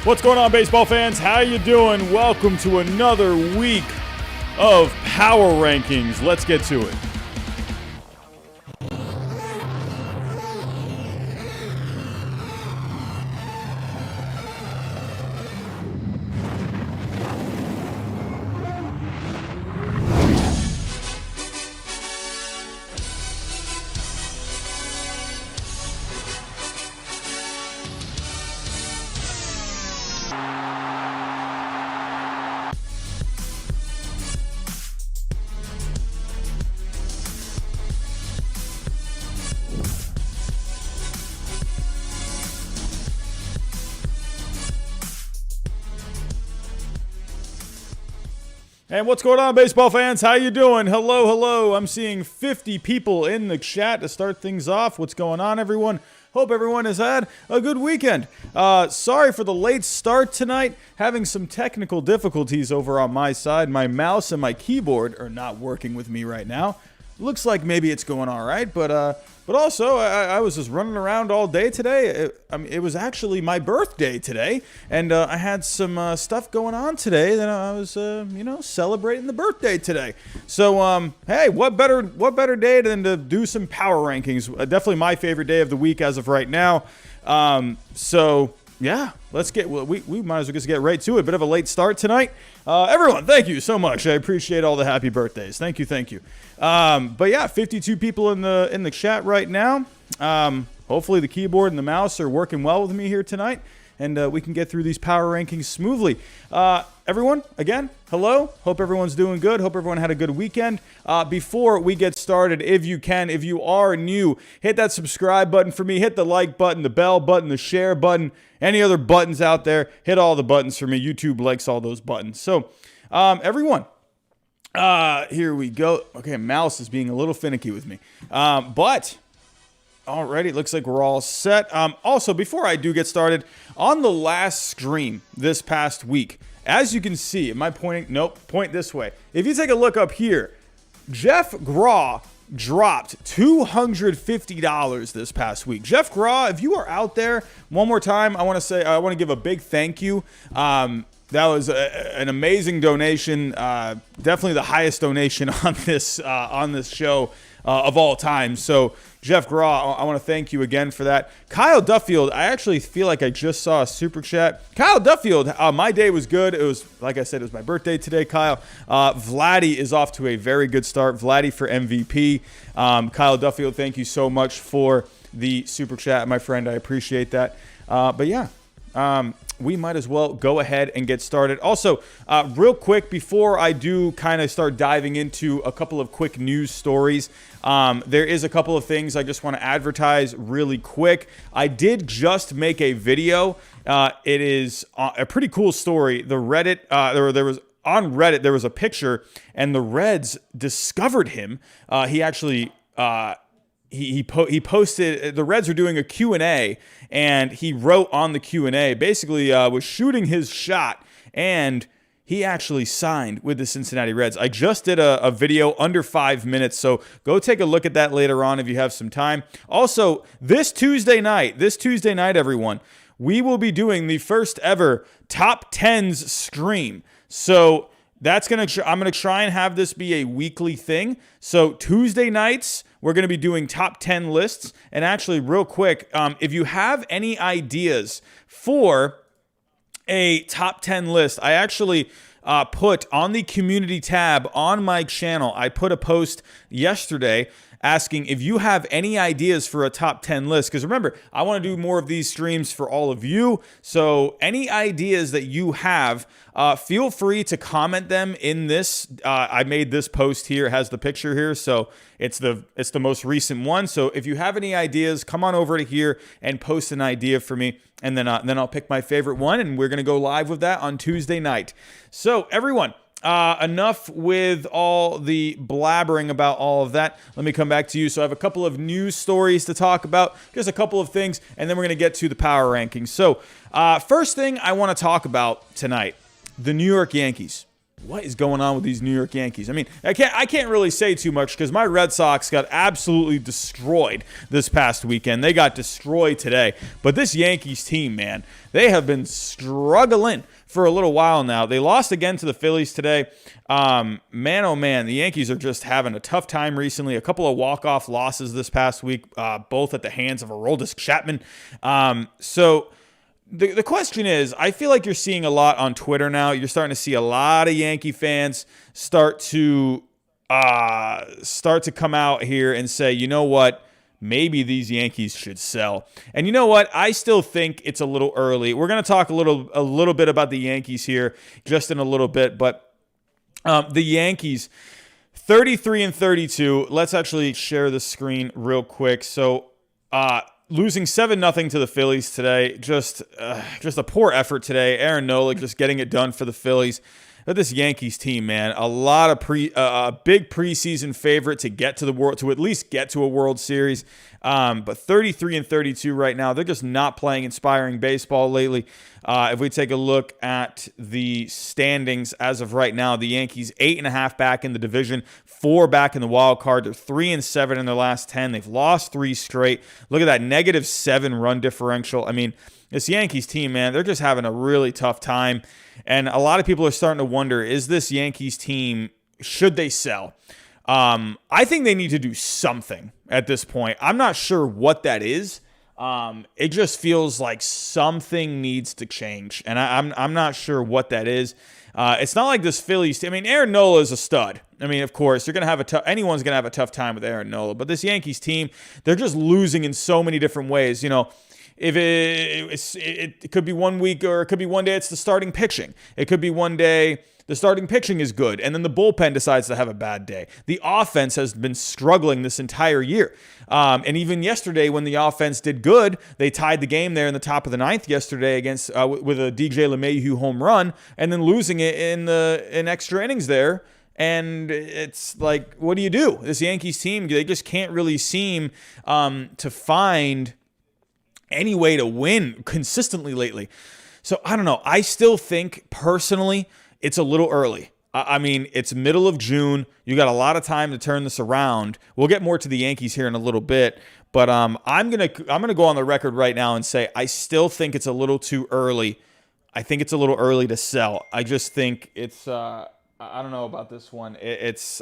What's going on, baseball fans? How you doing? Welcome to another week of Power Rankings. Let's get to it. And what's going on, baseball fans? How you doing? Hello, hello. I'm seeing 50 people in the chat to start things off. What's going on, everyone? Hope everyone has had a good weekend. Sorry for the late start tonight. Having some technical difficulties over on my side. My mouse and my keyboard are not working with me right now. Looks like maybe it's going all right, but also I was just running around all day today. It was actually my birthday today, and I had some stuff going on today that I was celebrating the birthday today. So hey, what better day than to do some power rankings? Definitely my favorite day of the week as of right now. So yeah, we might as well just get right to it. Bit of a late start tonight. Everyone, thank you so much. I appreciate all the happy birthdays. Thank you. But yeah, 52 people in the chat right now. Hopefully the keyboard and the mouse are working well with me here tonight, and we can get through these power rankings smoothly. Everyone, again, hello. Hope everyone's doing good. Hope everyone had a good weekend. Before we get started, if you are new, hit that subscribe button for me. Hit the like button, the bell button, the share button, any other buttons out there. Hit all the buttons for me. YouTube likes all those buttons. So, everyone, here we go. Okay, mouse is being a little finicky with me. But alrighty, it looks like we're all set. Also, before I do get started, on the last stream this past week, as you can see, am I pointing? Nope, point this way. If you take a look up here, Jeff Graw dropped $250 this past week. Jeff Graw, if you are out there, one more time, I want to give a big thank you. That was an amazing donation. Definitely the highest donation on this show of all time. So, Jeff Graw, I want to thank you again for that. Kyle Duffield, I actually feel like I just saw a super chat. Kyle Duffield, my day was good. It was, like I said, it was my birthday today, Kyle. Vladdy is off to a very good start. Vladdy for MVP. Kyle Duffield, thank you so much for the super chat, my friend. I appreciate that. But yeah. We might as well go ahead and get started. Also, real quick, before I do kind of start diving into a couple of quick news stories, there is a couple of things I just want to advertise really quick. I did just make a video. It is a pretty cool story. The Reddit, there was on Reddit, there was a picture, and the Reds discovered him. He actually... He posted, the Reds were doing a Q&A, and he wrote on the Q&A, basically was shooting his shot, and he actually signed with the Cincinnati Reds. I just did a video under 5 minutes, so go take a look at that later on if you have some time. Also, this Tuesday night, everyone, we will be doing the first ever Top 10s stream. So I'm gonna try and have this be a weekly thing. So Tuesday nights, we're going to be doing top 10 lists. And actually, real quick, if you have any ideas for a top 10 list, I actually put on the community tab on my channel, I put a post yesterday asking if you have any ideas for a top 10 list. Because remember, I want to do more of these streams for all of you. So any ideas that you have, feel free to comment them in this. I made this post here. It has the picture here. So it's the most recent one. So if you have any ideas, come on over to here and post an idea for me. And then I'll pick my favorite one. And we're going to go live with that on Tuesday night. So everyone, enough with all the blabbering about all of that. Let me come back to you. So I have a couple of news stories to talk about, just a couple of things, and then we're going to get to the power rankings. So first thing I want to talk about tonight, the New York Yankees. what is going on with these New York Yankees? I mean, I can't really say too much because my Red Sox got absolutely destroyed this past weekend. They got destroyed today. But this Yankees team, man, they have been struggling for a little while now. They lost again to the Phillies today. Man, oh man, the Yankees are just having a tough time recently. A couple of walk-off losses this past week, both at the hands of Aroldis Chapman. The question is, I feel like you're seeing a lot on Twitter now. You're starting to see a lot of Yankee fans start to come out here and say, you know what, maybe these Yankees should sell. And you know what, I still think it's a little early. We're going to talk a little bit about the Yankees here just in a little bit, but the Yankees, 33-32. Let's actually share the screen real quick. So, losing 7-0 to the Phillies today, just a poor effort today. Aaron Nola just getting it done for the Phillies. But this Yankees team, man, a lot of big preseason favorite to get to the world, to at least get to a World Series. But 33-32 right now, they're just not playing inspiring baseball lately. If we take a look at the standings as of right now, the Yankees 8.5 back in the division, 4 back in the wild card. They're 3-7 in their last 10. They've lost 3 straight. Look at that -7 run differential. I mean, this Yankees team, man, they're just having a really tough time. And a lot of people are starting to wonder, is this Yankees team, should they sell? I think they need to do something at this point. I'm not sure what that is. It just feels like something needs to change, and I'm not sure what that is. It's not like this Phillies team. I mean, Aaron Nola is a stud. I mean, of course, you're gonna have anyone's gonna have a tough time with Aaron Nola, but this Yankees team, they're just losing in so many different ways. You know, if it could be one week, or it could be one day it's the starting pitching. It could be one day the starting pitching is good, and then the bullpen decides to have a bad day. The offense has been struggling this entire year. And even yesterday when the offense did good, they tied the game there in the top of the 9th yesterday against with a DJ LeMahieu home run, and then losing it in extra innings there. And it's like, what do you do? This Yankees team, they just can't really seem to find any way to win consistently lately. So I don't know. I still think personally it's a little early. I mean, it's middle of June. You got a lot of time to turn this around. We'll get more to the Yankees here in a little bit, but I'm gonna go on the record right now and say I still think it's a little too early. I think it's a little early to sell. I just think it's I don't know about this one.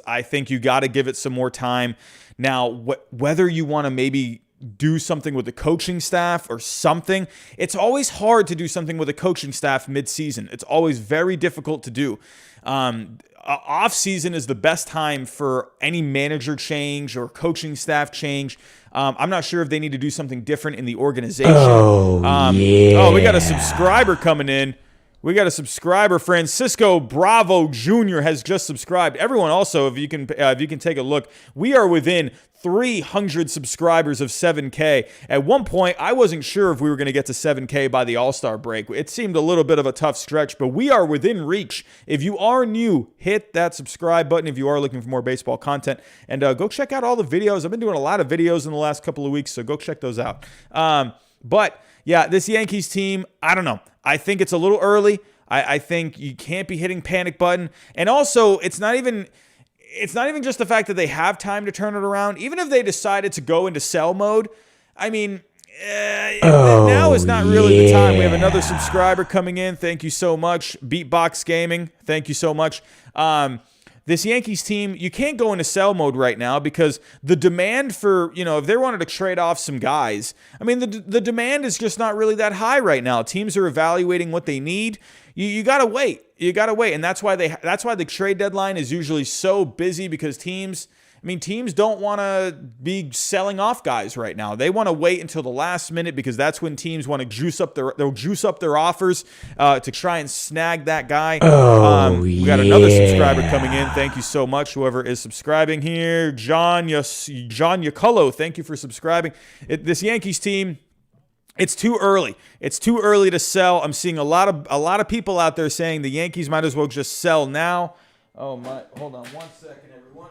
I think you got to give it some more time. Now, whether you want to maybe do something with the coaching staff or something. It's always hard to do something with a coaching staff mid-season. It's always very difficult to do. Off-season is the best time for any manager change or coaching staff change. I'm not sure if they need to do something different in the organization. Oh, we got a subscriber coming in. We got a subscriber, Francisco Bravo Jr. has just subscribed. Everyone also, if you can take a look, we are within 300 subscribers of 7K. At one point, I wasn't sure if we were going to get to 7K by the All-Star break. It seemed a little bit of a tough stretch, but we are within reach. If you are new, hit that subscribe button if you are looking for more baseball content. And go check out all the videos. I've been doing a lot of videos in the last couple of weeks, so go check those out. But yeah, this Yankees team, I don't know. I think it's a little early. I think you can't be hitting panic button. And also, it's not even just the fact that they have time to turn it around. Even if they decided to go into sell mode, I mean, now is not really the time. We have another subscriber coming in. Thank you so much. Beatbox Gaming, thank you so much. This Yankees team, you can't go into sell mode right now because the demand for, if they wanted to trade off some guys, I mean, the demand is just not really that high right now. Teams are evaluating what they need. You got to wait. You got to wait. And that's why the trade deadline is usually so busy because teams don't want to be selling off guys right now. They want to wait until the last minute because that's when teams want to juice up their offers to try and snag that guy. We got another subscriber coming in. Thank you so much, whoever is subscribing here. John Yacullo, thank you for subscribing. This Yankees team, it's too early. It's too early to sell. I'm seeing a lot of people out there saying the Yankees might as well just sell now. Oh my! Hold on one second, everyone.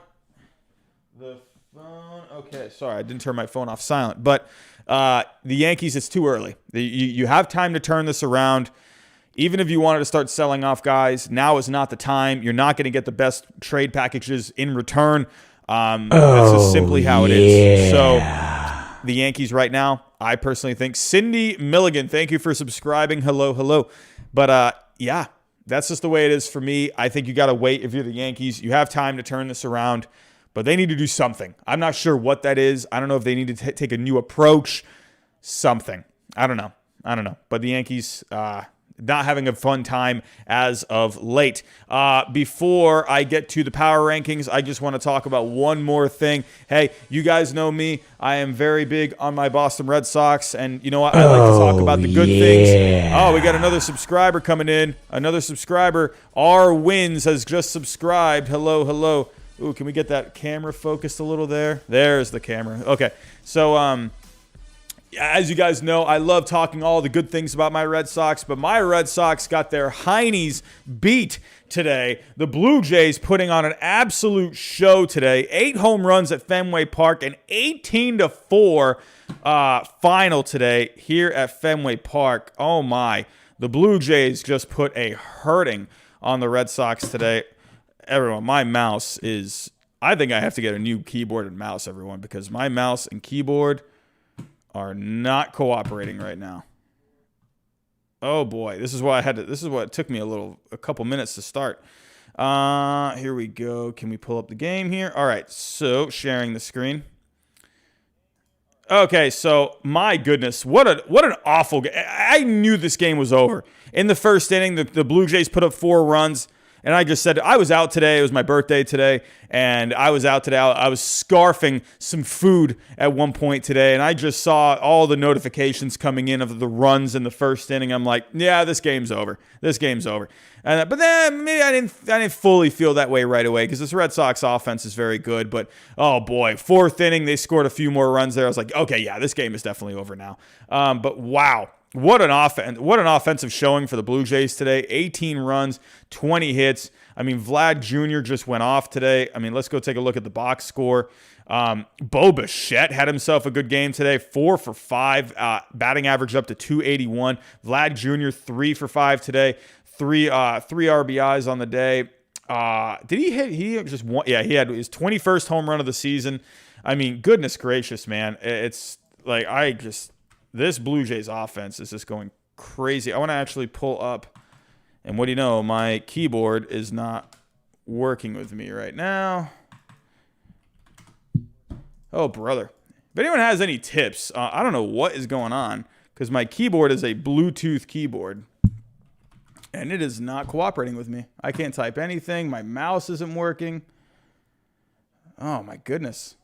The phone. Okay, sorry, I didn't turn my phone off silent. But the Yankees, it's too early. You have time to turn this around. even if you wanted to start selling off guys, now is not the time. You're not going to get the best trade packages in return. That's just simply how it is. So the Yankees right now, I personally think. Cindy Milligan, thank you for subscribing. Hello, hello. But yeah, that's just the way it is for me. I think you got to wait if you're the Yankees. You have time to turn this around, but they need to do something. I'm not sure what that is. I don't know if they need to take a new approach. Something. I don't know. But the Yankees not having a fun time as of late. Before I get to the power rankings, I just want to talk about one more thing. Hey, you guys know me. I am very big on my Boston Red Sox, and you know what? I like to talk about the good things. Oh, we got another subscriber coming in. Another subscriber. R Wins has just subscribed. Hello, hello. Ooh, can we get that camera focused a little there? There's the camera. Okay. So, as you guys know, I love talking all the good things about my Red Sox, but my Red Sox got their heinies beat today. The Blue Jays putting on an absolute show today. 8 home runs at Fenway Park, an 18-4 final today here at Fenway Park. Oh my. The Blue Jays just put a hurting on the Red Sox today. Everyone, my mouse is... I think I have to get a new keyboard and mouse, everyone, because my mouse and keyboard are not cooperating right now. Oh boy, this is why this is what it took me a couple minutes to start. Here we go. Can we pull up the game here? All right, so sharing the screen. Okay, so my goodness, what an awful game. I knew this game was over. In the first inning, the Blue Jays put up 4 runs. And I just said, I was out today. It was my birthday today. And I was out today. I was scarfing some food at one point today. And I just saw all the notifications coming in of the runs in the first inning. I'm like, yeah, this game's over. This game's over. But then maybe I didn't fully feel that way right away because this Red Sox offense is very good. But, oh, boy, 4th inning, they scored a few more runs there. I was like, okay, yeah, this game is definitely over now. But, wow. What an offensive showing for the Blue Jays today. 18 runs, 20 hits. I mean, Vlad Jr. just went off today. I mean, let's go take a look at the box score. Bo Bichette had himself a good game today. 4 for 5, batting average up to 281. Vlad Jr. 3 for 5 today. 3 RBIs on the day. Did he hit? He just won. Yeah, he had his 21st home run of the season. I mean, goodness gracious, man. It's like this Blue Jays offense is just going crazy. I want to actually pull up, and what do you know? My keyboard is not working with me right now. Oh, brother. If anyone has any tips, I don't know what is going on because my keyboard is a Bluetooth keyboard, and it is not cooperating with me. I can't type anything. My mouse isn't working. Oh, my goodness.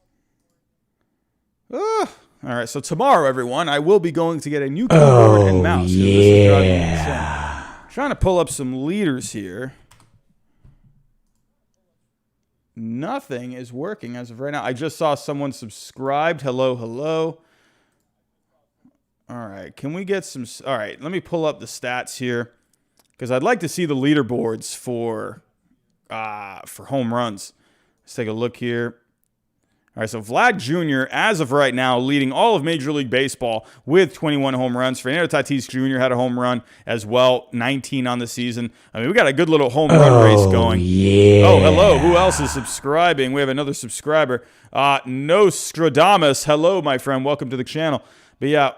Ugh. All right, so tomorrow, everyone, I will be going to get a new keyboard and mouse. Yeah. Trying to pull up some leaders here. Nothing is working as of right now. I just saw someone subscribed. Hello, hello. All right, can we get some... All right, let me pull up the stats here because I'd like to see the leaderboards for home runs. Let's take a look here. All right, so Vlad Jr., as of right now, leading all of Major League Baseball with 21 home runs. Fernando Tatis Jr. had a home run as well, 19 on the season. I mean, we got a good little home run race going. Yeah. Oh, hello. Who else is subscribing? We have another subscriber. Nostradamus. Hello, my friend. Welcome to the channel. But yeah,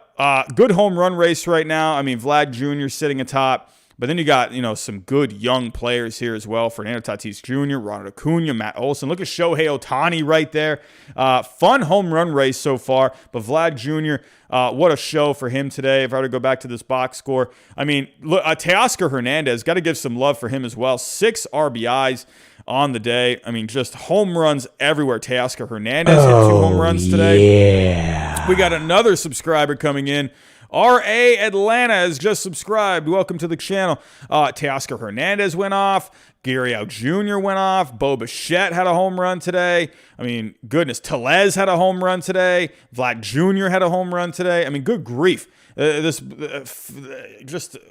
good home run race right now. I mean, Vlad Jr. sitting atop. But then you got, some good young players here as well. Fernando Tatis Jr., Ronald Acuna, Matt Olson. Look at Shohei Ohtani right there. Fun home run race so far. But Vlad Jr., what a show for him today. If I were to go back to this box score. I mean, look, Teoscar Hernandez, got to give some love for him as well. 6 RBIs on the day. I mean, just home runs everywhere. Teoscar Hernandez hit 2 home runs today. Yeah. We got another subscriber coming in. R.A. Atlanta has just subscribed. Welcome to the channel. Teoscar Hernandez went off. Gurriel Jr. went off. Bo Bichette had a home run today. I mean, goodness. Tellez had a home run today. Vlad Jr. had a home run today. I mean, good grief. Just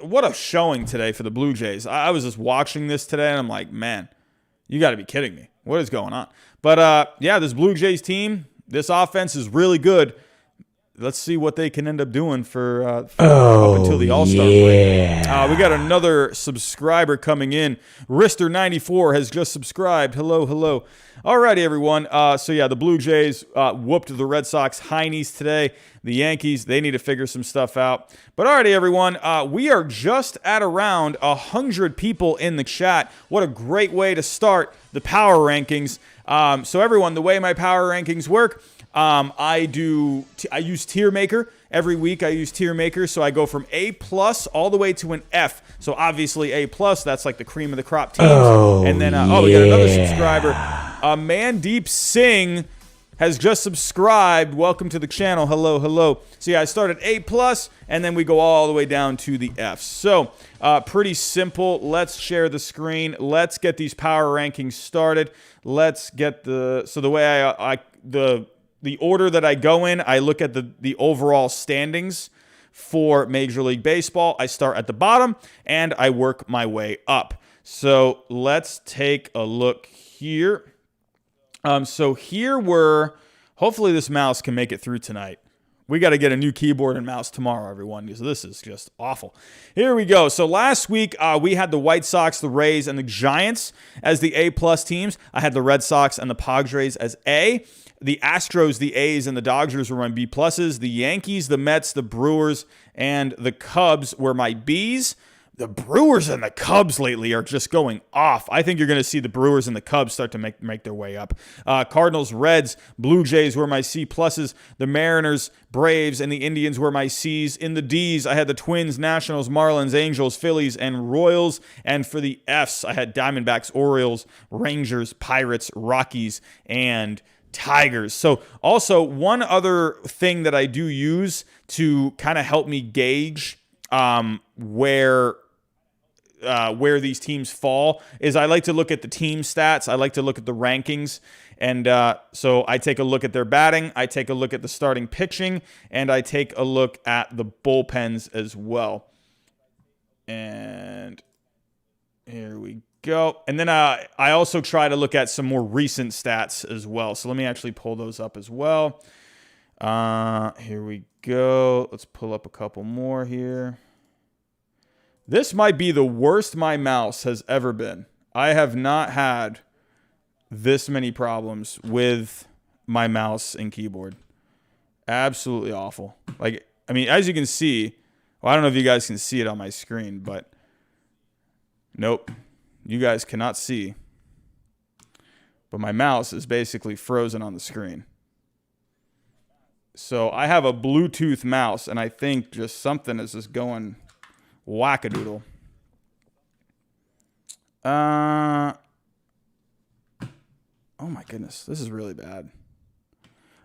what a showing today for the Blue Jays. I was just watching this today, and I'm like, man, you got to be kidding me. What is going on? But, yeah, this Blue Jays team, this offense is really good. let's see what they can end up doing for up until the All-Star break. We got another subscriber coming in. Rister94 has just subscribed. Hello, hello. Alrighty, everyone. So yeah, the Blue Jays whooped the Red Sox heinies today. The Yankees, they need to figure some stuff out. But alrighty, everyone. We are just at around 100 people in the chat. What a great way to start the power rankings. So everyone, the way my power rankings work, I use Tier Maker. Every week I use Tier Maker, so I go from A+ all the way to an F. So obviously A+, that's like the cream of the crop teams. And then, we got another subscriber. Mandeep Singh has just subscribed. Welcome to the channel. Hello, hello. So yeah, I start at A+, and then we go all the way down to the Fs. So pretty simple. Let's share the screen. Let's get these power rankings started. Let's get the way the order that I go in, I look at the overall standings for Major League Baseball. I start at the bottom, and I work my way up. So let's take a look here. So here hopefully this mouse can make it through tonight. We got to get a new keyboard and mouse tomorrow, everyone, because this is just awful. Here we go. So last week, we had the White Sox, the Rays, and the Giants as the A+ teams. I had the Red Sox and the Padres as A. The Astros, the A's, and the Dodgers were my B+. The Yankees, the Mets, the Brewers, and the Cubs were my B's. The Brewers and the Cubs lately are just going off. I think you're going to see the Brewers and the Cubs start to make their way up. Cardinals, Reds, Blue Jays were my C+. The Mariners, Braves, and the Indians were my C's. In the D's, I had the Twins, Nationals, Marlins, Angels, Phillies, and Royals. And for the F's, I had Diamondbacks, Orioles, Rangers, Pirates, Rockies, and Tigers. So also one other thing that I do use to kind of help me gauge where these teams fall is I like to look at the team stats. I like to look at the rankings. And so I take a look at their batting. I take a look at the starting pitching. And I take a look at the bullpens as well. And here we go. And then I also try to look at some more recent stats as well. So let me actually pull those up as well. Here we go. Let's pull up a couple more here. This might be the worst my mouse has ever been. I have not had this many problems with my mouse and keyboard. Absolutely awful. Like, I mean, as you can see, well, I don't know if you guys can see it on my screen, but nope. You guys cannot see, but my mouse is basically frozen on the screen. So I have a Bluetooth mouse, and I think just something is just going wackadoodle. Oh my goodness, this is really bad.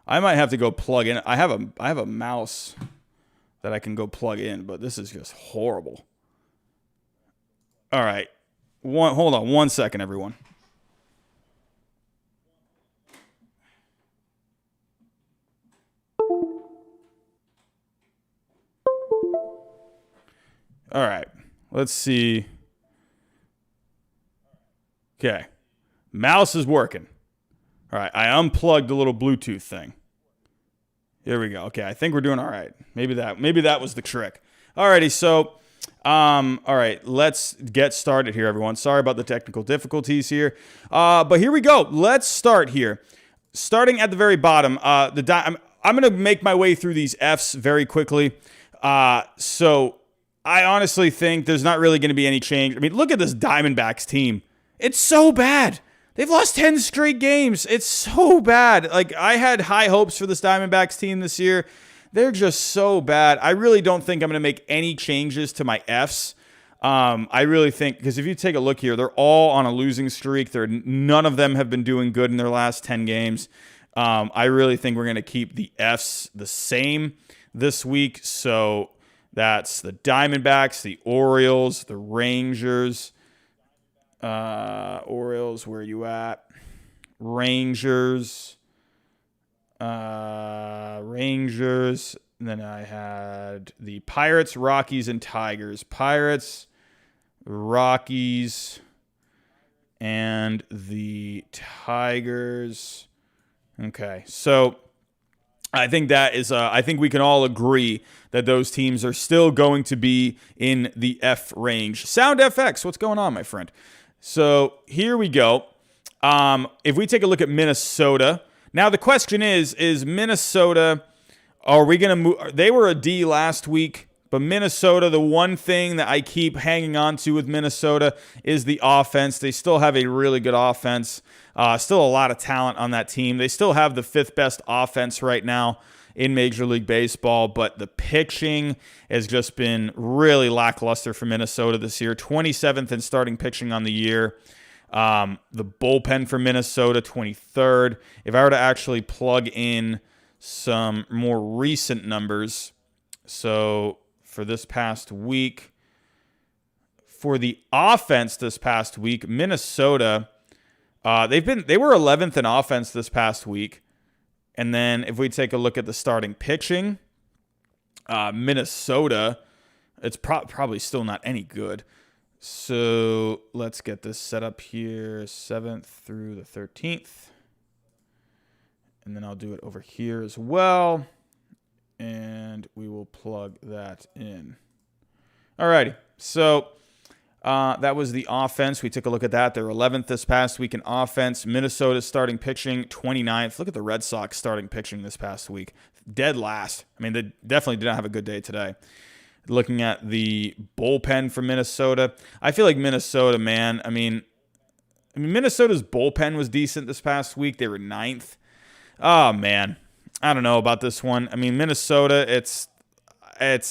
I might have to go plug in. I have a mouse that I can go plug in, but this is just horrible. All right. Hold on 1 second, everyone. All right. Let's see. Okay. Mouse is working. All right. I unplugged the little Bluetooth thing. Here we go. Okay. I think we're doing all right. Maybe that was the trick. Alrighty. So, all right, let's get started here, everyone. Sorry about the technical difficulties here. But here we go. Let's start here. Starting at the very bottom, I'm going to make my way through these Fs very quickly. So I honestly think there's not really going to be any change. I mean, look at this Diamondbacks team. It's so bad. They've lost 10 straight games. It's so bad. Like, I had high hopes for this Diamondbacks team this year. They're just so bad. I really don't think I'm going to make any changes to my Fs. I really think, because if you take a look here, they're all on a losing streak. None of them have been doing good in their last 10 games. I really think we're going to keep the Fs the same this week. So that's the Diamondbacks, the Orioles, the Rangers. Orioles, where are you at? Rangers. Rangers. And then I had the Pirates, Rockies, and Tigers. Pirates, Rockies, and the Tigers. Okay, so I think that is, I think we can all agree that those teams are still going to be in the F range. Sound FX, what's going on, my friend? So here we go. If we take a look at Minnesota, now the question is Minnesota, are we going to move? They were a D last week, but Minnesota, the one thing that I keep hanging on to with Minnesota is the offense. They still have a really good offense. Still a lot of talent on that team. They still have the 5th best offense right now in Major League Baseball, but the pitching has just been really lackluster for Minnesota this year. 27th in starting pitching on the year. The bullpen for Minnesota, 23rd. If I were to actually plug in some more recent numbers, so for this past week, for the offense this past week, Minnesota, they were 11th in offense this past week. And then if we take a look at the starting pitching, Minnesota, it's probably still not any good. So let's get this set up here, 7th through the 13th. And then I'll do it over here as well. And we will plug that in. Alrighty, so that was the offense. We took a look at that. They're 11th this past week in offense. Minnesota's starting pitching, 29th. Look at the Red Sox starting pitching this past week. Dead last. I mean, they definitely did not have a good day today. Looking at the bullpen for Minnesota, I feel like Minnesota, man, I mean, Minnesota's bullpen was decent this past week. They were 9th. Oh, man. I don't know about this one. I mean, Minnesota, it's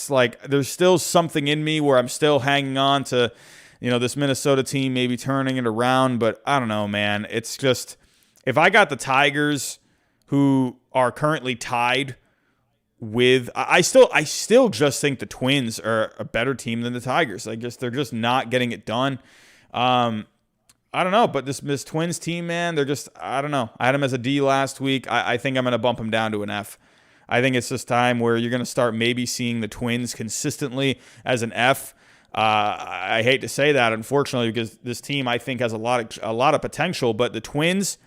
like there's still something in me where I'm still hanging on to, this Minnesota team maybe turning it around. But I don't know, man. It's just, if I got the Tigers, who are currently tied with, I still just think the Twins are a better team than the Tigers. They're just not getting it done. I don't know, but this Twins team, man, I don't know. I had them as a D last week. I think I'm going to bump them down to an F. I think it's this time where you're going to start maybe seeing the Twins consistently as an F. I hate to say that, unfortunately, because this team I think has a lot of potential, but the Twins,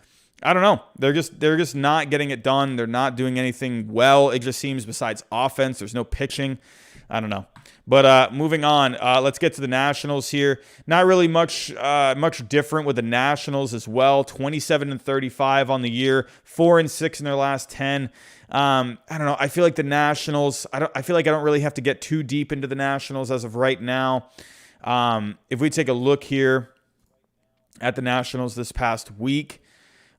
I don't know. They're just not getting it done. They're not doing anything well. It just seems besides offense, there's no pitching. I don't know. But moving on, let's get to the Nationals here. Not really much different with the Nationals as well. 27-35 on the year, 4-6 in their last 10. I don't know. I feel like the Nationals. I feel like I don't really have to get too deep into the Nationals as of right now. If we take a look here at the Nationals this past week,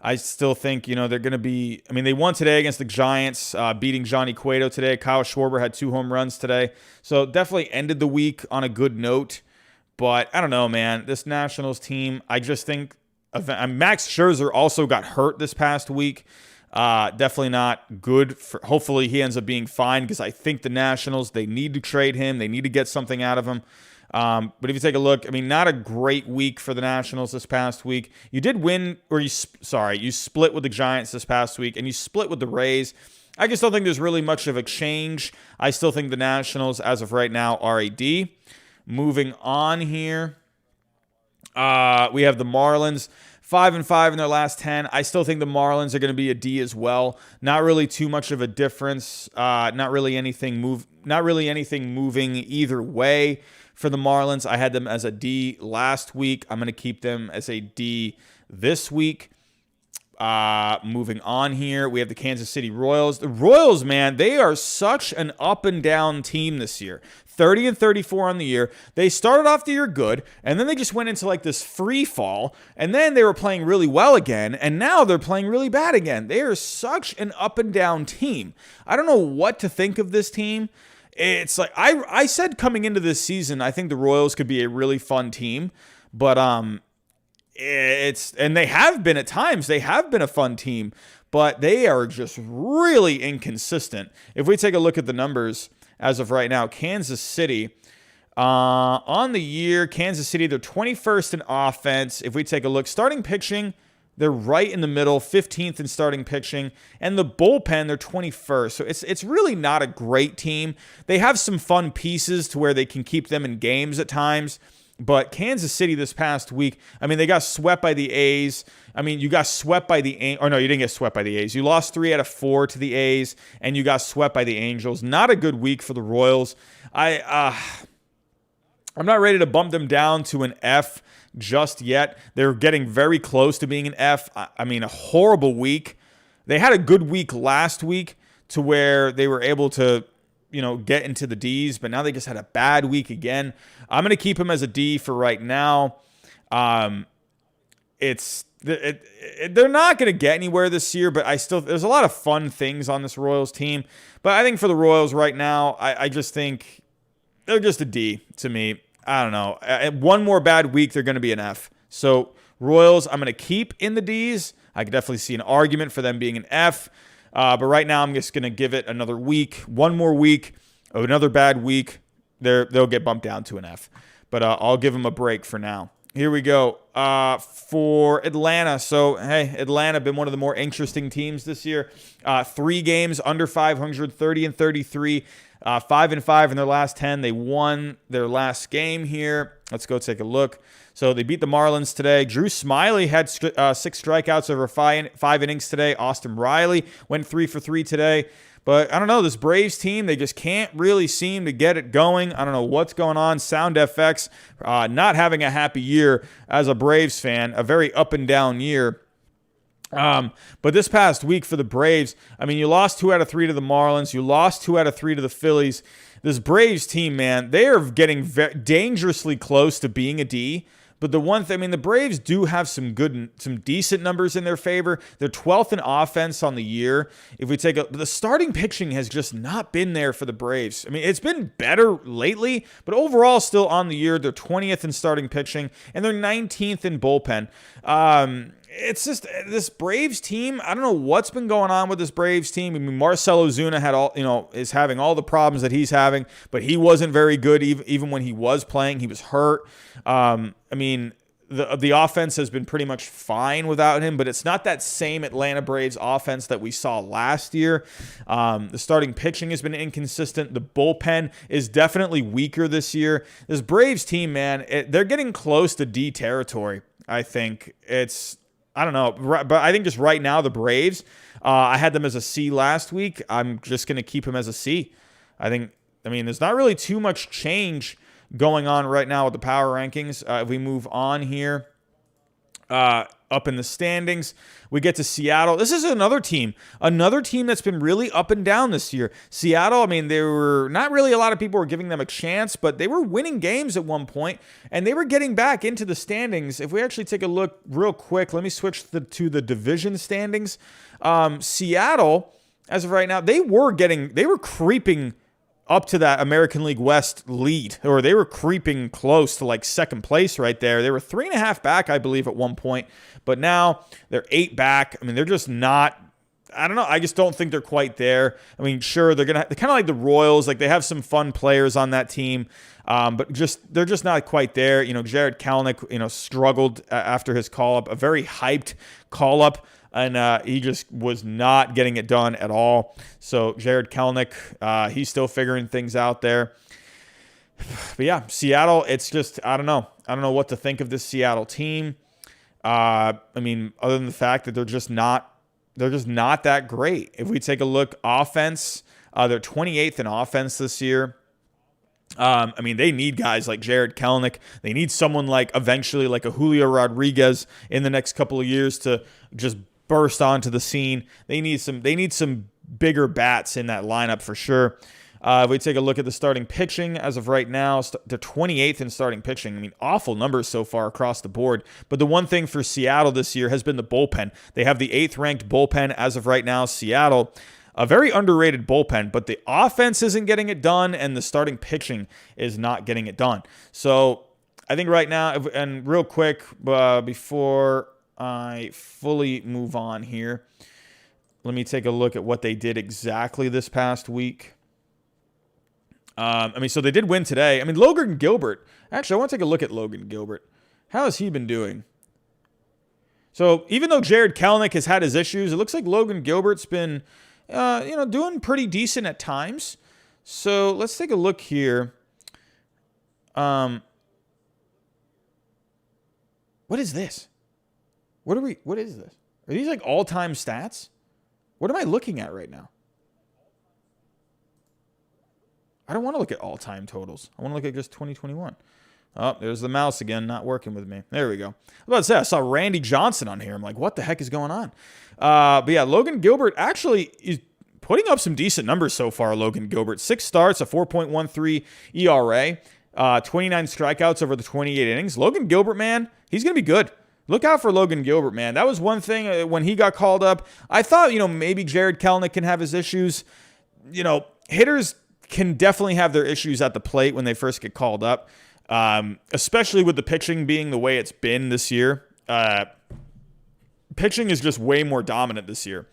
I still think, they're going to be, they won today against the Giants, beating Johnny Cueto today. Kyle Schwarber had 2 home runs today. So definitely ended the week on a good note. But I don't know, man. This Nationals team, I just think, Max Scherzer also got hurt this past week. Definitely not good. Hopefully he ends up being fine, because I think the Nationals, they need to trade him. They need to get something out of him. But if you take a look, not a great week for the Nationals this past week. You did win, you split with the Giants this past week, and you split with the Rays. I just don't think there's really much of a change. I still think the Nationals, as of right now, are a D. Moving on here, we have the Marlins. 5-5 in their last 10. I still think the Marlins are going to be a D as well. Not really too much of a difference. Not really anything moving either way for the Marlins. I had them as a D last week. I'm going to keep them as a D this week. Moving on here, we have the Kansas City Royals. The Royals, man, they are such an up and down team this year. 30-34 on the year. They started off the year good, and then they just went into this free fall, and then they were playing really well again, and now they're playing really bad again. They are such an up and down team. I don't know what to think of this team. It's like I said coming into this season, I think the Royals could be a really fun team, but and they have been at times. They have been a fun team, but they are just really inconsistent. If we take a look at the numbers as of right now, Kansas City, on the year, Kansas City, they're 21st in offense. If we take a look, starting pitching, they're right in the middle, 15th in starting pitching. And the bullpen, they're 21st. So it's really not a great team. They have some fun pieces to where they can keep them in games at times. But Kansas City this past week, I mean, they got swept by the A's. I mean, you got swept by the or no, you didn't get swept by the A's. You lost 3 out of 4 to the A's, and you got swept by the Angels. Not a good week for the Royals. I'm not ready to bump them down to an F just yet. They're getting very close to being an F. I mean, a horrible week. They had a good week last week to where they were able to, get into the D's, but now they just had a bad week again. I'm going to keep him as a D for right now. They're not going to get anywhere this year, but there's a lot of fun things on this Royals team. But I think for the Royals right now, I just think they're just a D to me. I don't know. One more bad week, they're going to be an F. So Royals, I'm going to keep in the Ds. I could definitely see an argument for them being an F. But right now, I'm just going to give it another week. One more week of another bad week. They'll get bumped down to an F. But I'll give them a break for now. Here we go. For Atlanta. So, hey, Atlanta been one of the more interesting teams this year. 3 games under 500, 30-33. 5-5 in their last 10. They won their last game here. Let's go take a look. So they beat the Marlins today. Drew Smyly had 6 strikeouts over 5 innings today. Austin Riley went 3 for 3 today. But I don't know, this Braves team, they just can't really seem to get it going. I don't know what's going on. Sound FX, not having a happy year as a Braves fan, a very up and down year. But this past week for the Braves, I mean, you lost 2 out of 3 to the Marlins. You lost 2 out of 3 to the Phillies. This Braves team, man, they are getting dangerously close to being a D. But the one thing, I mean, the Braves do have some decent numbers in their favor. They're 12th in offense on the year. If we take the starting pitching has just not been there for the Braves. I mean, it's been better lately, but overall still on the year. They're 20th in starting pitching, and they're 19th in bullpen. It's just this Braves team. I don't know what's been going on with this Braves team. I mean, Marcell Ozuna is having all the problems that he's having, but he wasn't very good even when he was playing. He was hurt. I mean, the offense has been pretty much fine without him, but it's not that same Atlanta Braves offense that we saw last year. The starting pitching has been inconsistent. The bullpen is definitely weaker this year. This Braves team, man, they're getting close to D territory. I think I don't know, but I think just right now, the Braves, I had them as a C last week. I'm just going to keep them as a C. I mean, there's not really too much change going on right now with the power rankings. If we move on here, up in the standings, we get to Seattle. This is another team that's been really up and down this year. Seattle, I mean, there were not really a lot of people were giving them a chance, but they were winning games at one point, and they were getting back into the standings. If we actually take a look real quick, let me switch to the division standings. Seattle, as of right now, they were creeping up to that American League West lead, or they were creeping close to like second place right there. They were 3.5 back, I believe, at one point, but now they're 8 back. I mean, they're just not, I don't know. I just don't think they're quite there. I mean, sure, they're kind of like the Royals. Like, they have some fun players on that team, but they're just not quite there. Jared Kelenic, struggled after his call-up, a very hyped call-up, and he just was not getting it done at all. So Jared Kelenic, he's still figuring things out there. But yeah, Seattle, it's just, I don't know. I don't know what to think of this Seattle team. I mean, other than the fact that they're just not that great. If we take a look, offense, they're 28th in offense this year. I mean, they need guys like Jared Kelenic. They need someone eventually like a Julio Rodriguez in the next couple of years to just burst onto the scene. They need some bigger bats in that lineup for sure. If we take a look at the starting pitching as of right now, they're 28th in starting pitching. I mean, awful numbers so far across the board. But the one thing for Seattle this year has been the bullpen. They have the 8th ranked bullpen as of right now. Seattle, a very underrated bullpen, but the offense isn't getting it done, and the starting pitching is not getting it done. So I think right now, and real quick, before I fully move on here, let me take a look at what they did exactly this past week. So they did win today. I mean, Logan Gilbert. Actually, I want to take a look at Logan Gilbert. How has he been doing? So even though Jared Kelenic has had his issues, it looks like Logan Gilbert's been, doing pretty decent at times. So let's take a look here. What is this? What is this? Are these like all-time stats? What am I looking at right now? I don't want to look at all-time totals. I want to look at just 2021. Oh, there's the mouse again, not working with me. There we go. I was about to say, I saw Randy Johnson on here. I'm like, what the heck is going on? But yeah, Logan Gilbert actually is putting up some decent numbers so far, Logan Gilbert. 6 starts, a 4.13 ERA, 29 strikeouts over the 28 innings. Logan Gilbert, man, he's going to be good. Look out for Logan Gilbert, man. That was one thing when he got called up. I thought, maybe Jared Kelenic can have his issues. Hitters can definitely have their issues at the plate when they first get called up, especially with the pitching being the way it's been this year. Pitching is just way more dominant this year.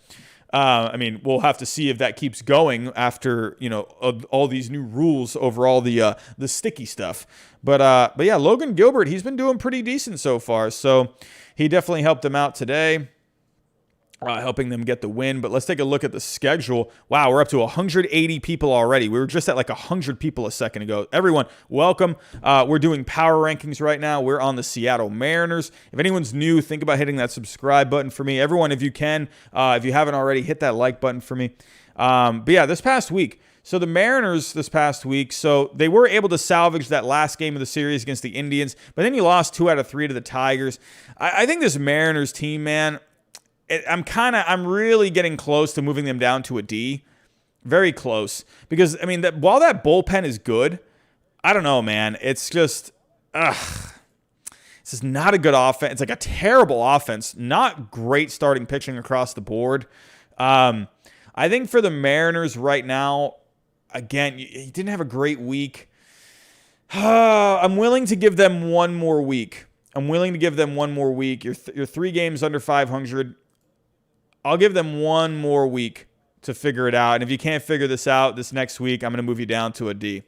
We'll have to see if that keeps going after, all these new rules over all the sticky stuff. But yeah, Logan Gilbert, he's been doing pretty decent so far. So he definitely helped them out today, helping them get the win. But let's take a look at the schedule. Wow, we're up to 180 people already. We were just at like 100 people a second ago. Everyone, welcome. We're doing power rankings right now. We're on the Seattle Mariners. If anyone's new, think about hitting that subscribe button for me. Everyone, if you can, if you haven't already, hit that like button for me. But yeah, this past week, so the Mariners this past week, so they were able to salvage that last game of the series against the Indians, but then you lost 2 out of 3 to the Tigers. I think this Mariners team, man, I'm really getting close to moving them down to a D. Very close. Because, while that bullpen is good, I don't know, man. It's just, this is not a good offense. It's like a terrible offense. Not great starting pitching across the board. I think for the Mariners right now, again, he didn't have a great week. I'm willing to give them one more week. You're 3 games under 500. I'll give them one more week to figure it out. And if you can't figure this out this next week, I'm going to move you down to a D.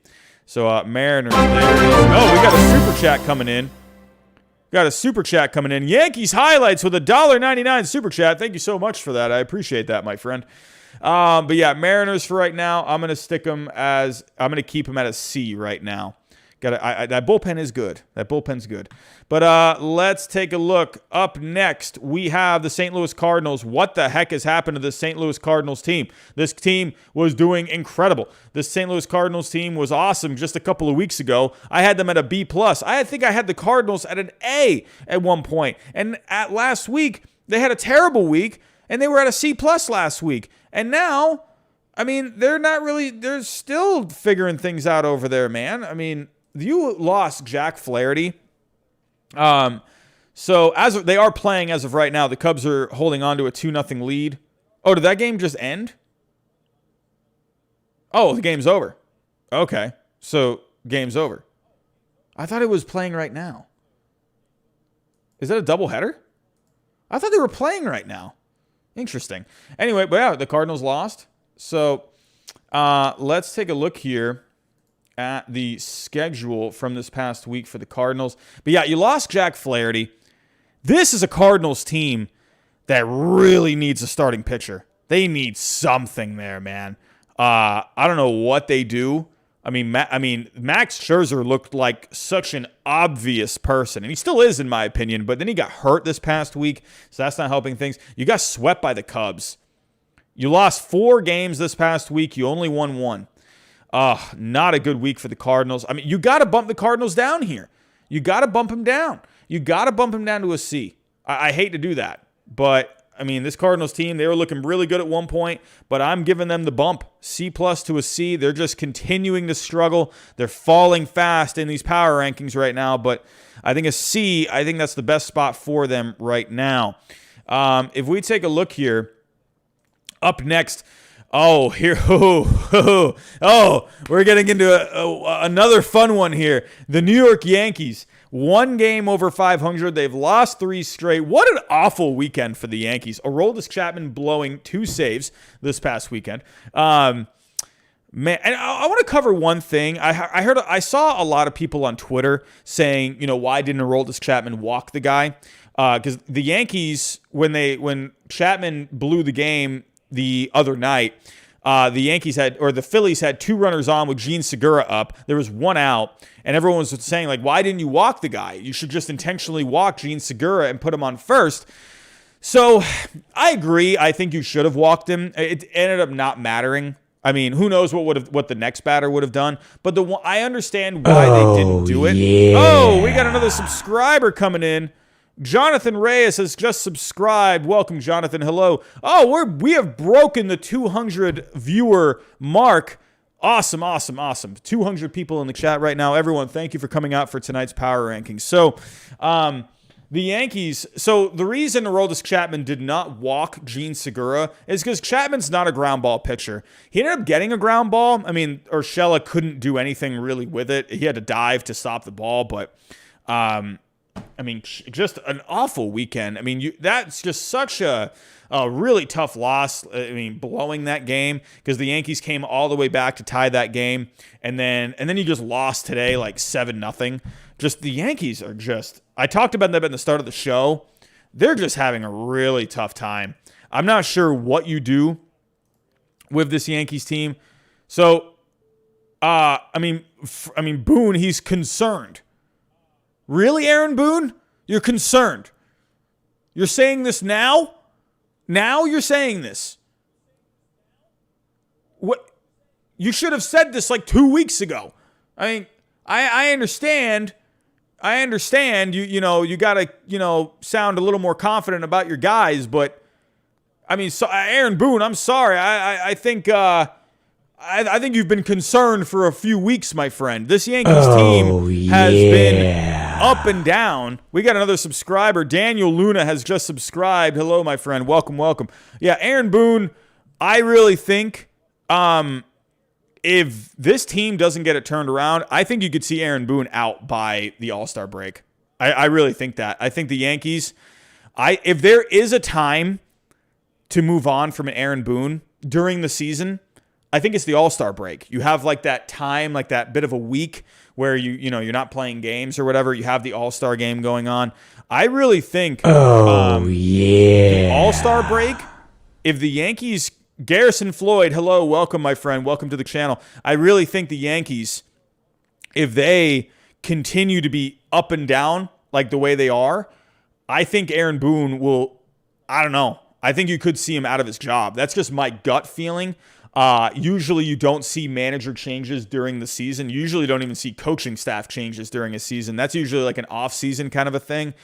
So, Mariners, there it is. Oh, we got a super chat coming in. Yankees highlights with a $1.99 super chat. Thank you so much for that. I appreciate that, my friend. But yeah, Mariners for right now, I'm going to keep them at a C right now. That bullpen is good. That bullpen's good. But let's take a look. Up next, we have the St. Louis Cardinals. What the heck has happened to the St. Louis Cardinals team? This team was doing incredible. This St. Louis Cardinals team was awesome just a couple of weeks ago. I had them at a B+. I think I had the Cardinals at an A at one point. And at last week, they had a terrible week, and they were at a C+ last week. And now, they're still figuring things out over there, man. You lost Jack Flaherty. So they are playing as of right now. The Cubs are holding on to a 2-0 lead. Oh, did that game just end? Oh, the game's over. Okay. So game's over. I thought it was playing right now. Is that a doubleheader? I thought they were playing right now. Interesting. Anyway, but yeah, the Cardinals lost. So let's take a look here at the schedule from this past week for the Cardinals. But yeah, you lost Jack Flaherty. This is a Cardinals team that really needs a starting pitcher. They need something there, man. I don't know what they do. Max Scherzer looked like such an obvious person, and he still is in my opinion, but then he got hurt this past week, so that's not helping things. You got swept by the Cubs. You lost 4 games this past week. You only won 1. Not a good week for the Cardinals. You got to bump the Cardinals down here. You got to bump them down. You got to bump them down to a C. I hate to do that, but this Cardinals team, they were looking really good at one point, but I'm giving them the bump, C+ to a C. They're just continuing to struggle. They're falling fast in these power rankings right now, but I think a C, I think that's the best spot for them right now. If we take a look here, up next, we're getting into another fun one here. The New York Yankees, 1 game over 500. They've lost 3 straight. What an awful weekend for the Yankees. Aroldis Chapman blowing 2 saves this past weekend. Man, and I want to cover one thing. I saw a lot of people on Twitter saying, why didn't Aroldis Chapman walk the guy? Because the Yankees, when Chapman blew the game the other night, the Phillies had 2 runners on with Gene Segura up. There was 1 out, and everyone was saying, like, why didn't you walk the guy? You should just intentionally walk Gene Segura and put him on first. So I agree. I think you should have walked him. It ended up not mattering. I mean, who knows what the next batter would have done? But I understand why they didn't do it. Yeah. Oh, we got another subscriber coming in. Jonathan Reyes has just subscribed. Welcome, Jonathan. Hello. Oh, we have broken the 200 viewer mark. Awesome. 200 people in the chat right now. Everyone, thank you for coming out for tonight's power rankings. So, the Yankees, so the reason Aroldis Chapman did not walk Gene Segura is because Chapman's not a ground ball pitcher. He ended up getting a ground ball. I mean, Urshela couldn't do anything really with it. He had to dive to stop the ball, but, I mean, just an awful weekend. I mean, that's just such a really tough loss. I mean, blowing that game because the Yankees came all the way back to tie that game, and then you just lost today like 7-0. Just the Yankees are just, I talked about them at the start of the show. They're just having a really tough time. I'm not sure what you do with this Yankees team. So, I mean, Boone, he's concerned. Really, Aaron Boone? You're concerned. You're saying this now? Now you're saying this. What? You should have said this like 2 weeks ago. I mean, I understand. You got to, sound a little more confident about your guys, but I mean, so Aaron Boone, I'm sorry. I think you've been concerned for a few weeks, my friend. This Yankees team has been up and down. We got another subscriber. Daniel Luna has just subscribed. Hello, my friend. Welcome. Yeah, Aaron Boone, I really think if this team doesn't get it turned around, I think you could see Aaron Boone out by the All-Star break. I really think that. I think the Yankees, if there is a time to move on from an Aaron Boone during the season, I think it's the All-Star break. You have like that time, like that bit of a week where you're not playing games or whatever. You have the All-Star game going on. I really think the All-Star break, if the Yankees, Garrison Floyd, hello, welcome, my friend. Welcome to the channel. I really think the Yankees, if they continue to be up and down like the way they are, I think Aaron Boone will, I don't know. I think you could see him out of his job. That's just my gut feeling. Usually you don't see manager changes during the season. You usually don't even see coaching staff changes during a season. That's usually like an off-season kind of a thing.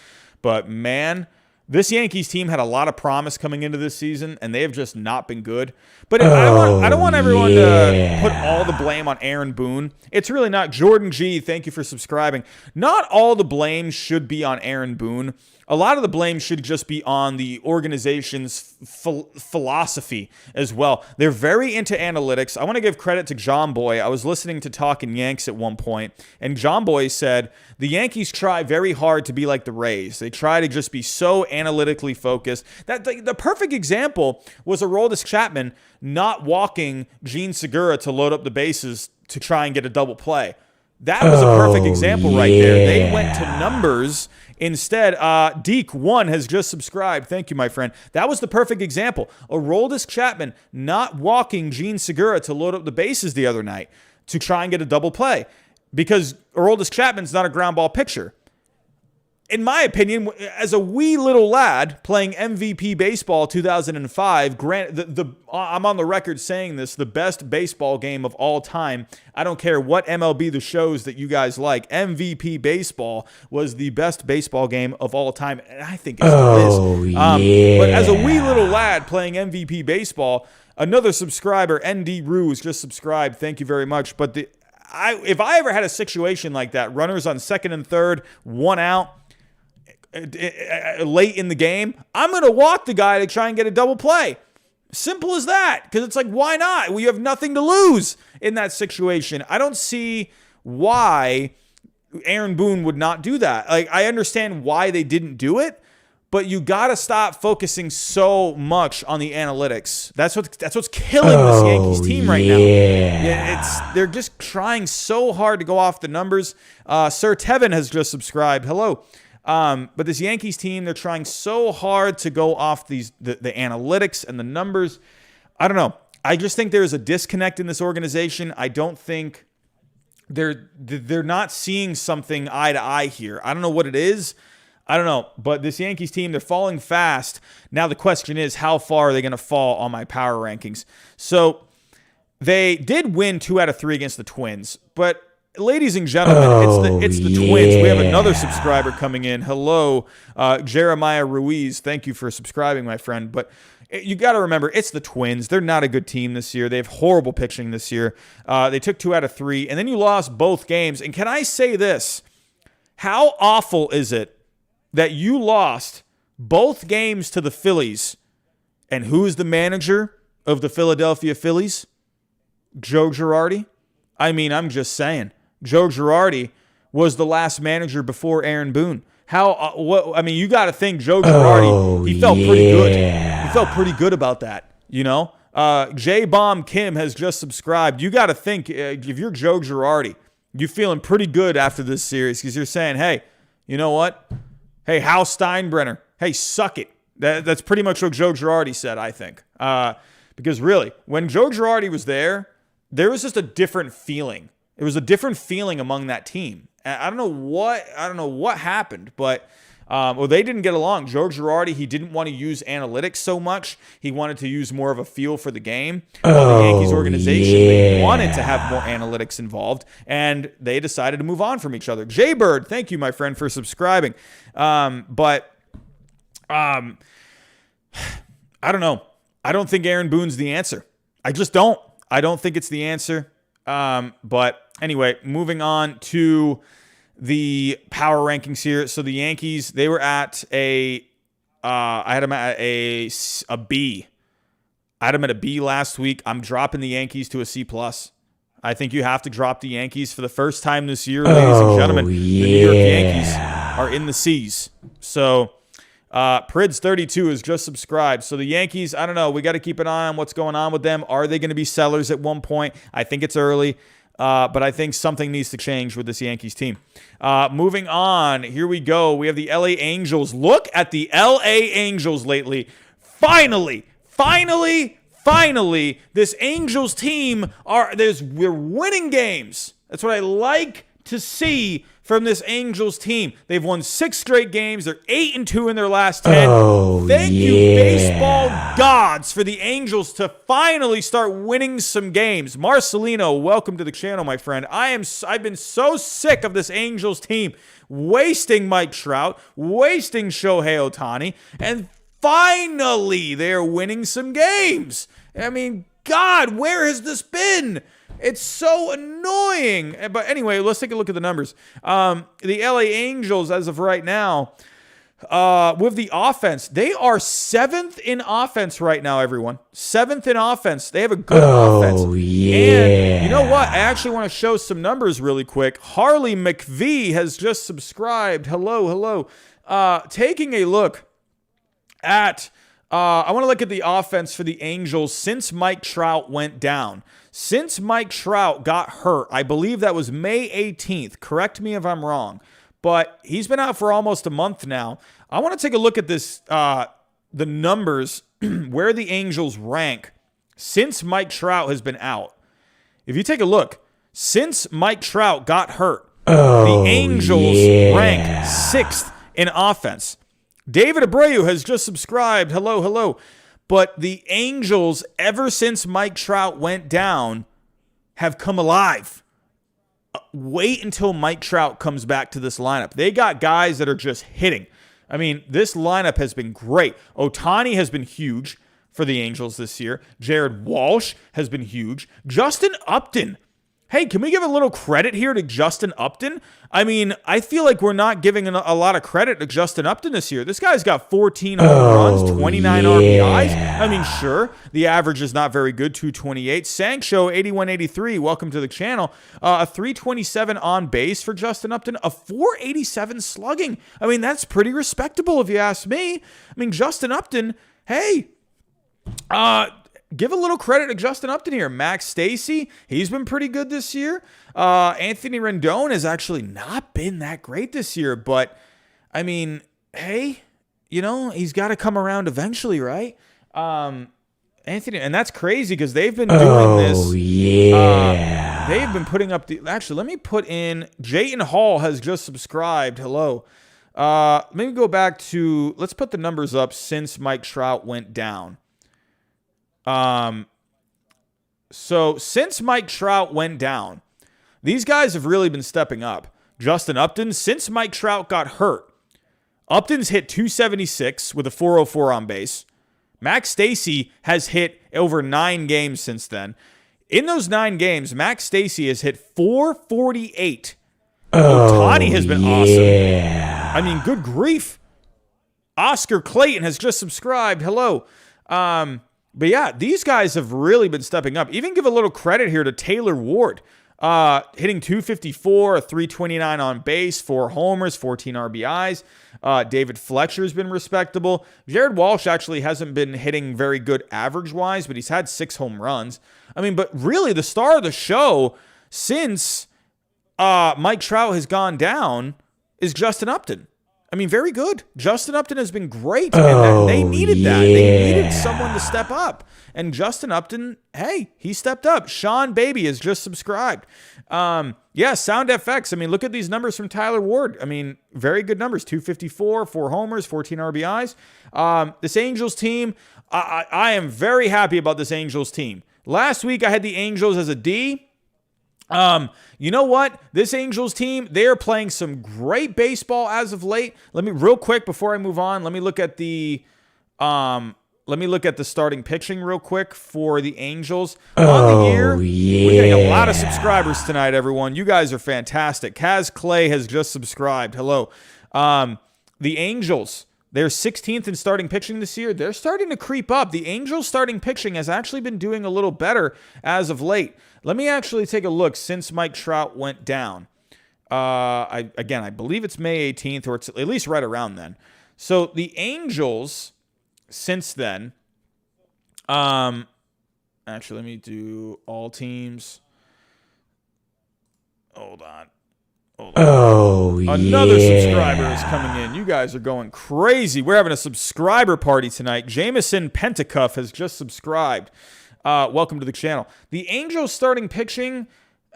But man, this Yankees team had a lot of promise coming into this season, and they have just not been good. But I don't want everyone to put all the blame on Aaron Boone. It's really not. Jordan G, thank you for subscribing. Not all the blame should be on Aaron Boone. A lot of the blame should just be on the organization's philosophy as well. They're very into analytics. I want to give credit to John Boy. I was listening to Talkin' Yanks at one point, and John Boy said, the Yankees try very hard to be like the Rays. They try to just be so analytically focused. The perfect example was Aroldis Chapman not walking Gene Segura to load up the bases to try and get a double play. That was a perfect example right there. They went to numbers instead. Deke1 has just subscribed. Thank you, my friend. That was the perfect example. Aroldis Chapman not walking Gene Segura to load up the bases the other night to try and get a double play because Aroldis Chapman's not a ground ball pitcher. In my opinion, as a wee little lad playing MVP baseball 2005, I'm on the record saying this, the best baseball game of all time. I don't care what MLB the shows that you guys like. MVP baseball was the best baseball game of all time, and I think it still is. But as a wee little lad playing MVP baseball, another subscriber, ND Ruse, just subscribed. Thank you very much. But if I ever had a situation like that, runners on second and third, 1 out, late in the game, I'm going to walk the guy to try and get a double play. Simple as that. Because it's like, why not? We have nothing to lose in that situation. I don't see why Aaron Boone would not do that. Like, I understand why they didn't do it, but you got to stop focusing so much on the analytics. That's what's killing this Yankees team right now. Yeah, they're just trying so hard to go off the numbers. Sir Tevin has just subscribed. Hello. But this Yankees team, they're trying so hard to go off the analytics and the numbers. I don't know. I just think there is a disconnect in this organization. I don't think they're not seeing something eye to eye here. I don't know what it is. I don't know. But this Yankees team, they're falling fast. Now the question is, how far are they going to fall on my power rankings? So they did win 2 out of 3 against the Twins. But ladies and gentlemen, it's the Twins. We have another subscriber coming in. Hello, Jeremiah Ruiz. Thank you for subscribing, my friend. But you got to remember, it's the Twins. They're not a good team this year. They have horrible pitching this year. They took 2 out of 3, and then you lost both games. And can I say this? How awful is it that you lost both games to the Phillies? And who's the manager of the Philadelphia Phillies? Joe Girardi. I mean, I'm just saying. Joe Girardi was the last manager before Aaron Boone. You got to think Joe Girardi, he felt pretty good. He felt pretty good about that, you know? J-Bomb Kim has just subscribed. You got to think, if you're Joe Girardi, you're feeling pretty good after this series because you're saying, hey, you know what? Hey, Hal Steinbrenner, hey, suck it. That's pretty much what Joe Girardi said, I think. Because really, when Joe Girardi was there was just a different feeling. It was a different feeling among that team. I don't know what happened, but they didn't get along. Joe Girardi, he didn't want to use analytics so much. He wanted to use more of a feel for the game. While the Yankees organization, they wanted to have more analytics involved, and they decided to move on from each other. Jay Bird, thank you, my friend, for subscribing. I don't know. I don't think Aaron Boone's the answer. I just don't. I don't think it's the answer. But anyway, moving on to the power rankings here. So the Yankees, they were at I had them at a B. I had them at a B last week. I'm dropping the Yankees to a C+. I think you have to drop the Yankees for the first time this year, ladies and gentlemen. The New York Yankees are in the C's. So Prids32 has just subscribed. So the Yankees, I don't know. We got to keep an eye on what's going on with them. Are they going to be sellers at one point? I think it's early. But I think something needs to change with this Yankees team. Moving on, here we go. We have the LA Angels. Look at the LA Angels lately. Finally, this Angels team we're winning games. That's what I like to see from this Angels team. They've won 6 straight games. They're 8-2 in their last 10. Thank you, baseball gods, for the Angels to finally start winning some games. Marcelino, welcome to the channel, my friend. I've been so sick of this Angels team wasting Mike Trout, wasting Shohei Ohtani, and finally they're winning some games. I mean, God, where has this been? It's so annoying. But anyway, let's take a look at the numbers. The LA Angels, as of right now, with the offense, they are 7th in offense right now, everyone. 7th in offense. They have a good offense. And you know what? I actually want to show some numbers really quick. Harley McVee has just subscribed. Hello. Taking a look at... I want to look at the offense for the Angels since Mike Trout went down. Since Mike Trout got hurt, I believe that was May 18th. Correct me if I'm wrong. But he's been out for almost a month now. I want to take a look at this, the numbers, where the Angels rank since Mike Trout has been out. If you take a look, since Mike Trout got hurt, the Angels rank 6th in offense. David Abreu has just subscribed. Hello. But the Angels, ever since Mike Trout went down, have come alive. Wait until Mike Trout comes back to this lineup. They got guys that are just hitting. I mean, this lineup has been great. Ohtani has been huge for the Angels this year. Jared Walsh has been huge. Justin Upton. Hey, can we give a little credit here to Justin Upton? I mean, I feel like we're not giving a lot of credit to Justin Upton this year. This guy's got 14 home runs, 29 RBIs. I mean, sure, the average is not very good, 228. Sancho, 8183, welcome to the channel. A 327 on base for Justin Upton, a 487 slugging. I mean, that's pretty respectable if you ask me. I mean, Justin Upton, hey, give a little credit to Justin Upton here. Max Stacy, he's been pretty good this year. Anthony Rendon has actually not been that great this year, but I mean, hey, you know, he's got to come around eventually, right? Anthony, and that's crazy because they've been doing this. Oh, yeah. They've been putting up the. Actually, let me put in. Jayton Hall has just subscribed. Hello. Let me go back to. Let's put the numbers up since Mike Trout went down. So since Mike Trout went down, these guys have really been stepping up. Justin Upton, since Mike Trout got hurt, Upton's hit 276 with a 404 on base. Max Stasey has hit over 9 games since then. In those 9 games, Max Stasey has hit 448. Ohtani has been awesome. I mean, good grief. Oscar Clayton has just subscribed. Hello. But yeah, these guys have really been stepping up. Even give a little credit here to Taylor Ward. Hitting 254, a 329 on base, 4 homers, 14 RBIs. David Fletcher's been respectable. Jared Walsh actually hasn't been hitting very good average-wise, but he's had 6 home runs. I mean, but really the star of the show since Mike Trout has gone down is Justin Upton. I mean, very good. Justin Upton has been great, and they needed that. They needed someone to step up. And Justin Upton, hey, he stepped up. Sean Baby has just subscribed. Yeah, Sound FX. I mean, look at these numbers from Tyler Ward. I mean, very good numbers. 254, 4 homers, 14 RBIs. This Angels team, I am very happy about this Angels team. Last week, I had the Angels as a D. You know what? This Angels team, they are playing some great baseball as of late. Let me real quick before I move on. Let me look at the starting pitching real quick for the Angels. On the year, we're getting a lot of subscribers tonight, everyone. You guys are fantastic. Kaz Clay has just subscribed. Hello. The Angels, they're 16th in starting pitching this year. They're starting to creep up. The Angels starting pitching has actually been doing a little better as of late. Let me actually take a look since Mike Trout went down. I believe it's May 18th, or it's at least right around then. So the Angels, since then, actually, let me do all teams. Hold on. Another subscriber is coming in. You guys are going crazy. We're having a subscriber party tonight. Jameson Pentacuff has just subscribed. Welcome to the channel. The Angels starting pitching,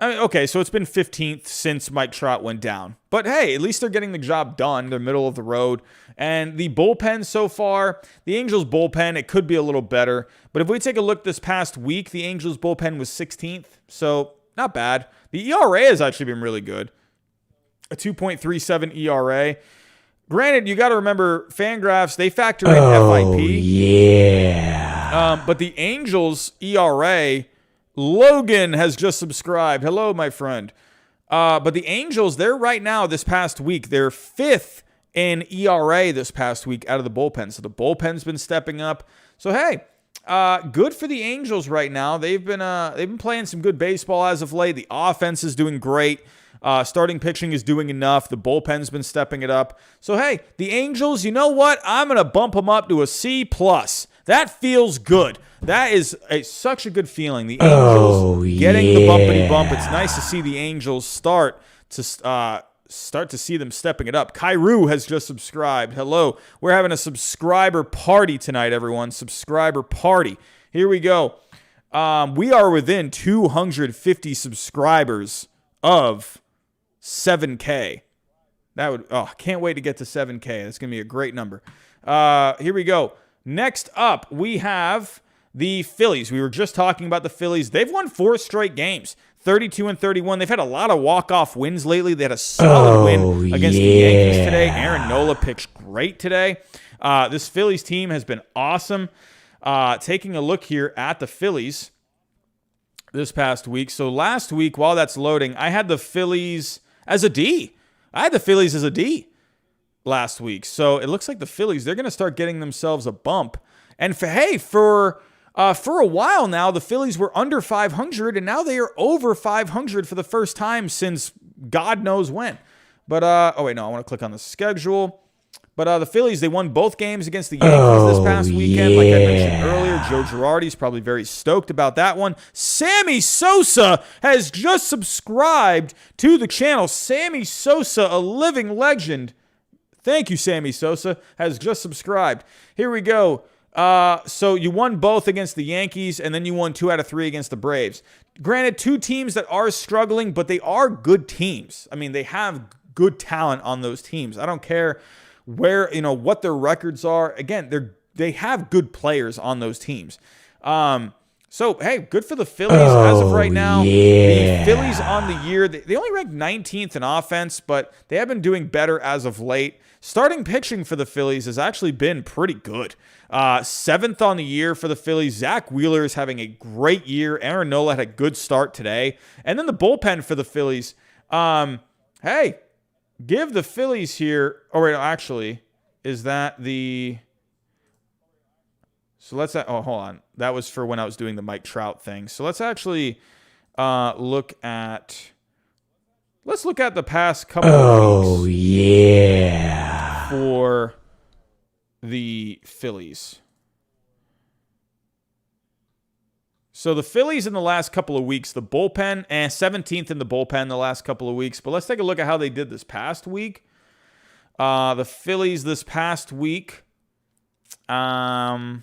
okay, so it's been 15th since Mike Trout went down. But hey, at least they're getting the job done. They're middle of the road. And the bullpen so far, the Angels bullpen, it could be a little better. But if we take a look this past week, the Angels bullpen was 16th. So not bad. The ERA has actually been really good. A 2.37 ERA. Granted, you got to remember, Fangraphs, they factor in FIP. But the Angels ERA, Logan has just subscribed. Hello, my friend. But the Angels, they're right now this past week, they're 5th in ERA this past week out of the bullpen. So the bullpen's been stepping up. So hey, good for the Angels right now. They've been playing some good baseball as of late. The offense is doing great. Starting pitching is doing enough. The bullpen's been stepping it up. So, hey, the Angels, you know what? I'm going to bump them up to a C+. That feels good. That is such a good feeling. The Angels getting the bumpity bump. It's nice to see the Angels start to see them stepping it up. Kairu has just subscribed. Hello. We're having a subscriber party tonight, everyone. Subscriber party. Here we go. We are within 250 subscribers of 7K. Can't wait to get to 7K. That's going to be a great number. Here we go. Next up, we have the Phillies. We were just talking about the Phillies. They've won 4 straight games, 32-31. They've had a lot of walk-off wins lately. They had a solid win against the Yankees today. Aaron Nola pitched great today. This Phillies team has been awesome. Taking a look here at the Phillies this past week. So last week, while that's loading, I had the Phillies as a D. I had the Phillies as a D last week. So it looks like the Phillies, they're going to start getting themselves a bump. And for a while now, the Phillies were under 500, and now they are over 500 for the first time since God knows when. But, I want to click on the schedule. But the Phillies, they won both games against the Yankees this past weekend. Like I mentioned earlier, Joe Girardi's probably very stoked about that one. Sammy Sosa has just subscribed to the channel. Sammy Sosa, a living legend. Thank you, Sammy Sosa, has just subscribed. Here we go. So you won both against the Yankees, and then you won 2 out of 3 against the Braves. Granted, 2 teams that are struggling, but they are good teams. I mean, they have good talent on those teams. I don't care where, what their records are. Again, they have good players on those teams. So, hey, good for the Phillies as of right now. The Phillies on the year, they only ranked 19th in offense, but they have been doing better as of late. Starting pitching for the Phillies has actually been pretty good. 7th on the year for the Phillies. Zach Wheeler is having a great year. Aaron Nola had a good start today. And then the bullpen for the Phillies. Hey, give the Phillies here. Oh, wait, actually, is that the... So let's... hold on. That was for when I was doing the Mike Trout thing. So let's actually look at... Let's look at the past couple of weeks. Yeah. For the Phillies. So the Phillies in the last couple of weeks, the bullpen, 17th in the bullpen the last couple of weeks. But let's take a look at how they did this past week. The Phillies this past week. Wow,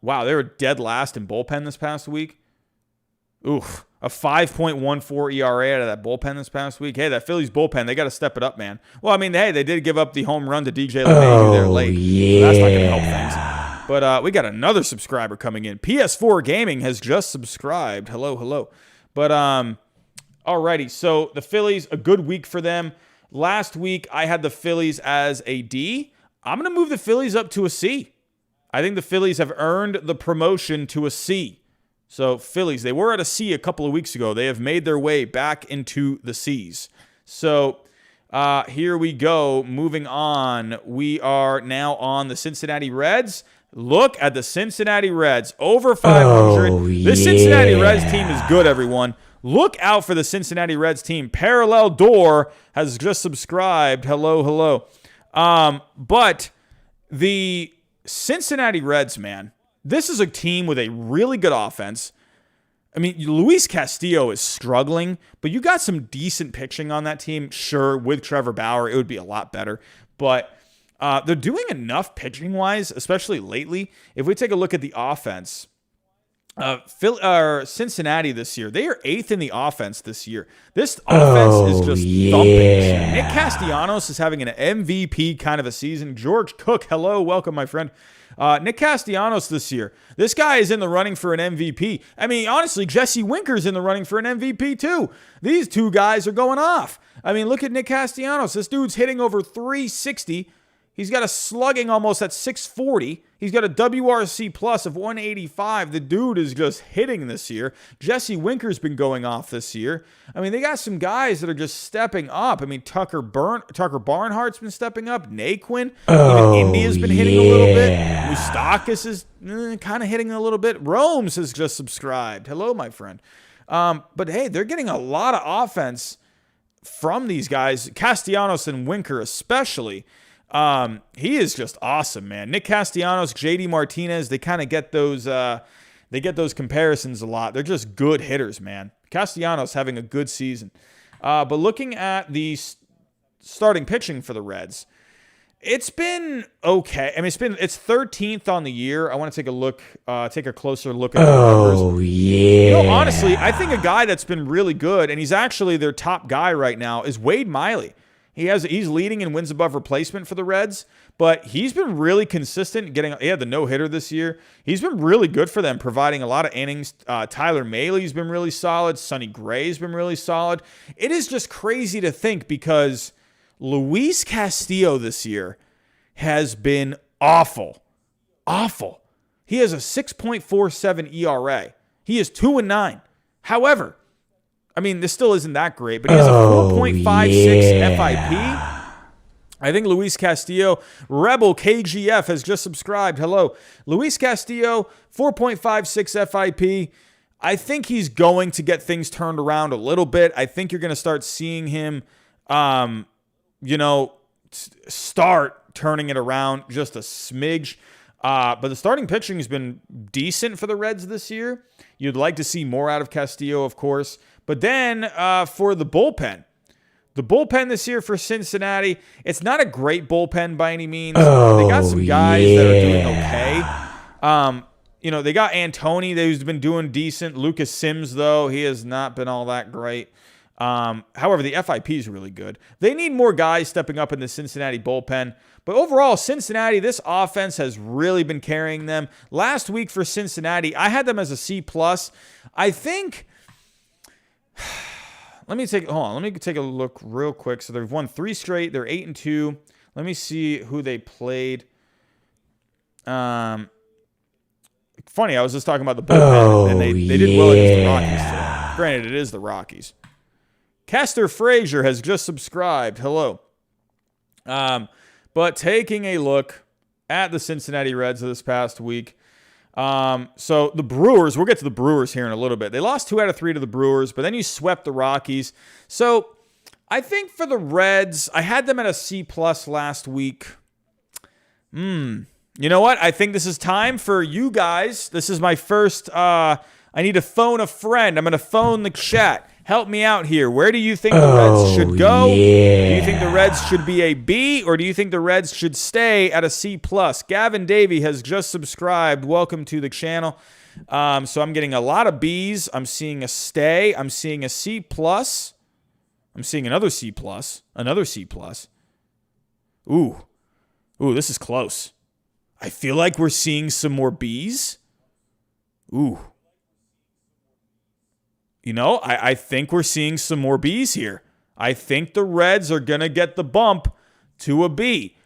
they were dead last in bullpen this past week. Oof. A 5.14 ERA out of that bullpen this past week. Hey, that Phillies bullpen, they got to step it up, man. Well, I mean, hey, they did give up the home run to DJ LeMahieu there late. Yeah. So that's not going to help things. But we got another subscriber coming in. PS4 Gaming has just subscribed. Hello. But, alrighty. So the Phillies, a good week for them. Last week, I had the Phillies as a D. I'm going to move the Phillies up to a C. I think the Phillies have earned the promotion to a C. So Phillies, they were at a C a couple of weeks ago. They have made their way back into the C's. So here we go. Moving on. We are now on the Cincinnati Reds. Look at the Cincinnati Reds. Over 500. This Cincinnati Reds team is good, everyone. Look out for the Cincinnati Reds team. Parallel Door has just subscribed. Hello. But the Cincinnati Reds, man, this is a team with a really good offense. I mean, Luis Castillo is struggling, but you got some decent pitching on that team. Sure, with Trevor Bauer, it would be a lot better. But they're doing enough pitching-wise, especially lately. If we take a look at the offense, Cincinnati this year, they are 8th in the offense this year. This offense is just thumping. Nick Castellanos is having an MVP kind of a season. George Cook, hello, welcome, my friend. Nick Castellanos this year. This guy is in the running for an MVP. I mean, honestly, Jesse Winker's in the running for an MVP too. These two guys are going off. I mean, look at Nick Castellanos. This dude's hitting over 360. He's got a slugging almost at 640. He's got a WRC plus of 185. The dude is just hitting this year. Jesse Winker's been going off this year. I mean, they got some guys that are just stepping up. I mean, Tucker Barnhart's been stepping up. Naquin. Even India's been hitting a little bit. Moustakas is kind of hitting a little bit. Romes has just subscribed. Hello, my friend. But, hey, they're getting a lot of offense from these guys. Castellanos and Winker especially. He is just awesome, man. Nick Castellanos, JD Martinez, they kind of get those comparisons a lot. They're just good hitters, man. Castellanos having a good season. But looking at the starting pitching for the Reds, it's been okay. I mean, it's 13th on the year. I want to take a closer look at the numbers. Yeah. Honestly, I think a guy that's been really good, and he's actually their top guy right now, is Wade Miley. He's leading in wins above replacement for the Reds, but he's been really consistent. He had the no-hitter this year. He's been really good for them, providing a lot of innings. Tyler Mahley's been really solid. Sonny Gray's been really solid. It is just crazy to think because Luis Castillo this year has been awful. Awful. He has a 6.47 ERA. He is 2-9. However, I mean, this still isn't that great, but he has a 4.56 FIP. I think Luis Castillo, Rebel KGF, has just subscribed. Hello. Luis Castillo, 4.56 FIP. I think he's going to get things turned around a little bit. I think you're going to start seeing him, start turning it around just a smidge. But the starting pitching has been decent for the Reds this year. You'd like to see more out of Castillo, of course. But then for the bullpen, The bullpen this year for Cincinnati, it's not a great bullpen by any means. They got some guys that are doing okay. They got Antoni, who's been doing decent. Lucas Sims, though, he has not been all that great. However, the FIP is really good. They need more guys stepping up in the Cincinnati bullpen. But overall, Cincinnati, this offense has really been carrying them. Last week for Cincinnati, I had them as a C+. I think... Let me take a look real quick. So they've won 3 straight. They're 8-2. Let me see who they played. Funny, I was just talking about the bullpen, and they did well against the Rockies today. Granted, it is the Rockies. Kester Frazier has just subscribed. Hello. But taking a look at the Cincinnati Reds of this past week. So the Brewers, we'll get to the Brewers here in a little bit. They lost 2 out of 3 to the Brewers, but then you swept the Rockies. So I think for the Reds, I had them at a C+ last week. You know what? I think this is time for you guys. This is my first, I need to phone a friend. I'm going to phone the chat. Help me out here. Where do you think the Reds should go? Yeah. Do you think the Reds should be a B, or do you think the Reds should stay at a C+? Gavin Davey has just subscribed. Welcome to the channel. So I'm getting a lot of Bs. I'm seeing a stay. I'm seeing a C+. I'm seeing another C+. Another C+. Ooh, this is close. I feel like we're seeing some more Bs. Ooh. I think we're seeing some more Bs here. I think the Reds are going to get the bump to a B.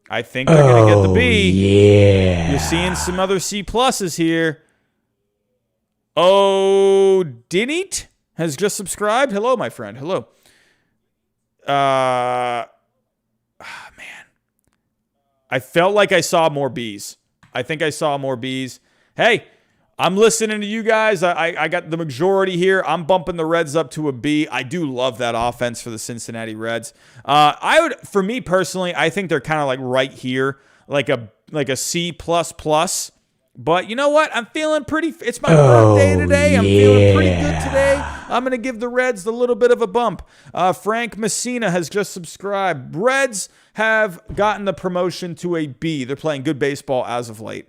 I think they're going to get the B. Yeah. You're seeing some other C+ here. Oh, Dinit has just subscribed. Hello, my friend. Hello. Man. I felt like I saw more Bs. I think I saw more Bs. Hey, I'm listening to you guys. I got the majority here. I'm bumping the Reds up to a B. I do love that offense for the Cincinnati Reds. For me personally, I think they're kind of like right here, like a C++. But you know what? I'm feeling pretty. It's my birthday today. I'm feeling pretty good today. I'm going to give the Reds a little bit of a bump. Frank Messina has just subscribed. Reds have gotten the promotion to a B. They're playing good baseball as of late.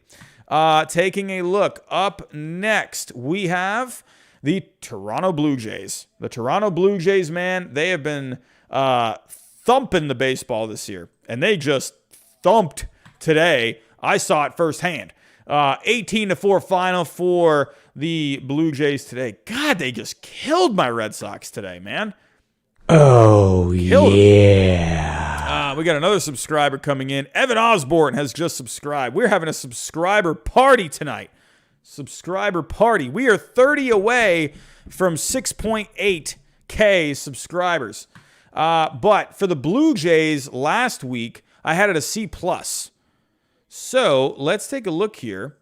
Taking a look, up next, we have the Toronto Blue Jays. The Toronto Blue Jays, man, they have been thumping the baseball this year, and they just thumped today. I saw it firsthand. 18-4 final for the Blue Jays today. God, they just killed my Red Sox today, man. Oh, Killed yeah. We got another subscriber coming in. Evan Osborne has just subscribed. We're having a subscriber party tonight. Subscriber party. We are 30 away from 6.8K subscribers. But for the Blue Jays last week, I had it a C+. So let's take a look here.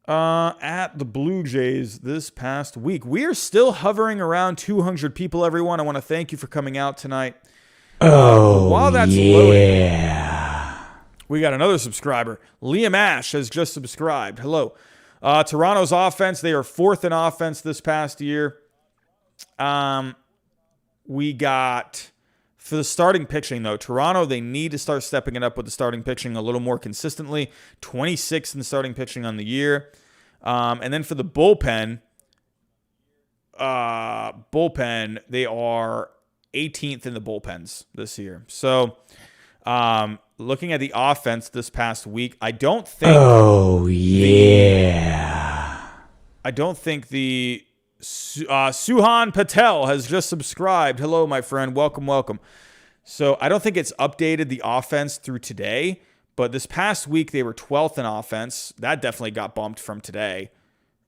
At the Blue Jays this past week. We are still hovering around 200 people, everyone. I want to thank you for coming out tonight. While that's loading, we got another subscriber. Liam Ash has just subscribed. Hello. Toronto's offense, they are 4th in offense this past year. We got... For the starting pitching, though, Toronto, they need to start stepping it up with the starting pitching a little more consistently. 26th in starting pitching on the year. And then for the bullpen, they are 18th in the bullpens this year. So, looking at the offense this past week, I don't think... Oh, yeah. I don't think the... Suhan Patel has just subscribed. Hello, my friend. Welcome. So I don't think it's updated the offense through today, but this past week they were 12th in offense. That definitely got bumped from today,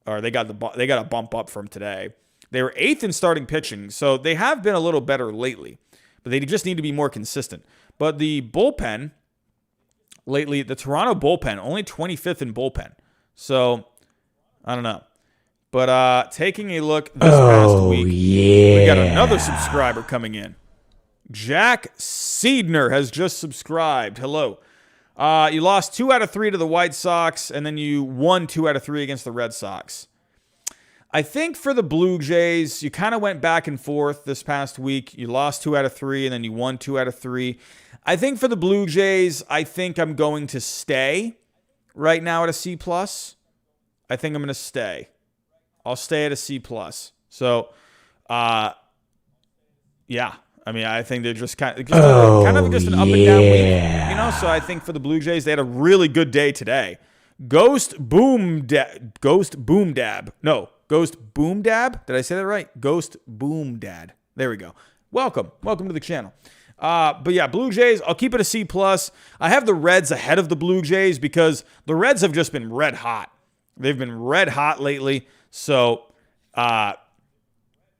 or they got a bump up from today. They were 8th in starting pitching, so they have been a little better lately, but they just need to be more consistent. But the bullpen lately, the Toronto bullpen, only 25th in bullpen. So I don't know. But taking a look this past week, we got another subscriber coming in. Jack Seedner has just subscribed. Hello. You lost 2 out of 3 to the White Sox, and then you won 2 out of 3 against the Red Sox. I think for the Blue Jays, you kind of went back and forth this past week. You lost 2 out of 3, and then you won 2 out of 3. I think for the Blue Jays, I think I'm going to stay right now at a C+. I think I'm going to stay. I'll stay at a C+. So, yeah. I mean, I think they're just kind of an up and down week, So I think for the Blue Jays, they had a really good day today. Ghost Boom Dab. Did I say that right? Ghost Boom Dad. There we go. Welcome to the channel. But yeah, Blue Jays, I'll keep it a C+. I have the Reds ahead of the Blue Jays because the Reds have just been red hot. They've been red hot lately. So,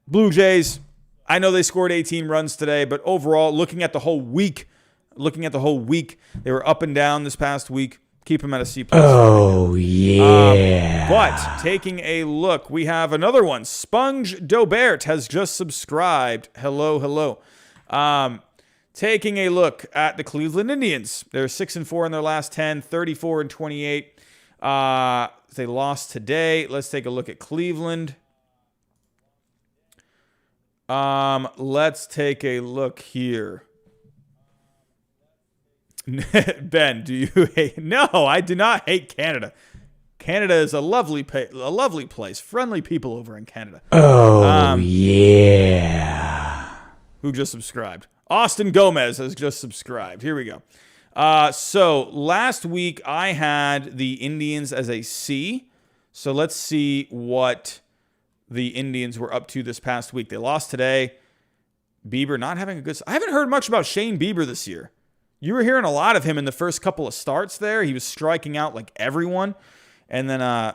Blue Jays, I know they scored 18 runs today, but overall, looking at the whole week, they were up and down this past week. Keep them at a C+. Oh, yeah. But taking a look, we have another one. Sponge Dobert has just subscribed. Hello. Taking a look at the Cleveland Indians. They're 6-4 in their last 10, 34-28. They lost today. Let's take a look at Cleveland. Let's take a look here. Ben, do you hate? No, I do not hate Canada. Canada is a lovely place. Friendly people over in Canada. Oh, yeah. Who just subscribed? Austin Gomez has just subscribed. Here we go. So last week I had the Indians as a C. So let's see what the Indians were up to this past week. They lost today. Bieber not having a good... I haven't heard much about Shane Bieber this year. You were hearing a lot of him in the first couple of starts there. He was striking out like everyone. And then, I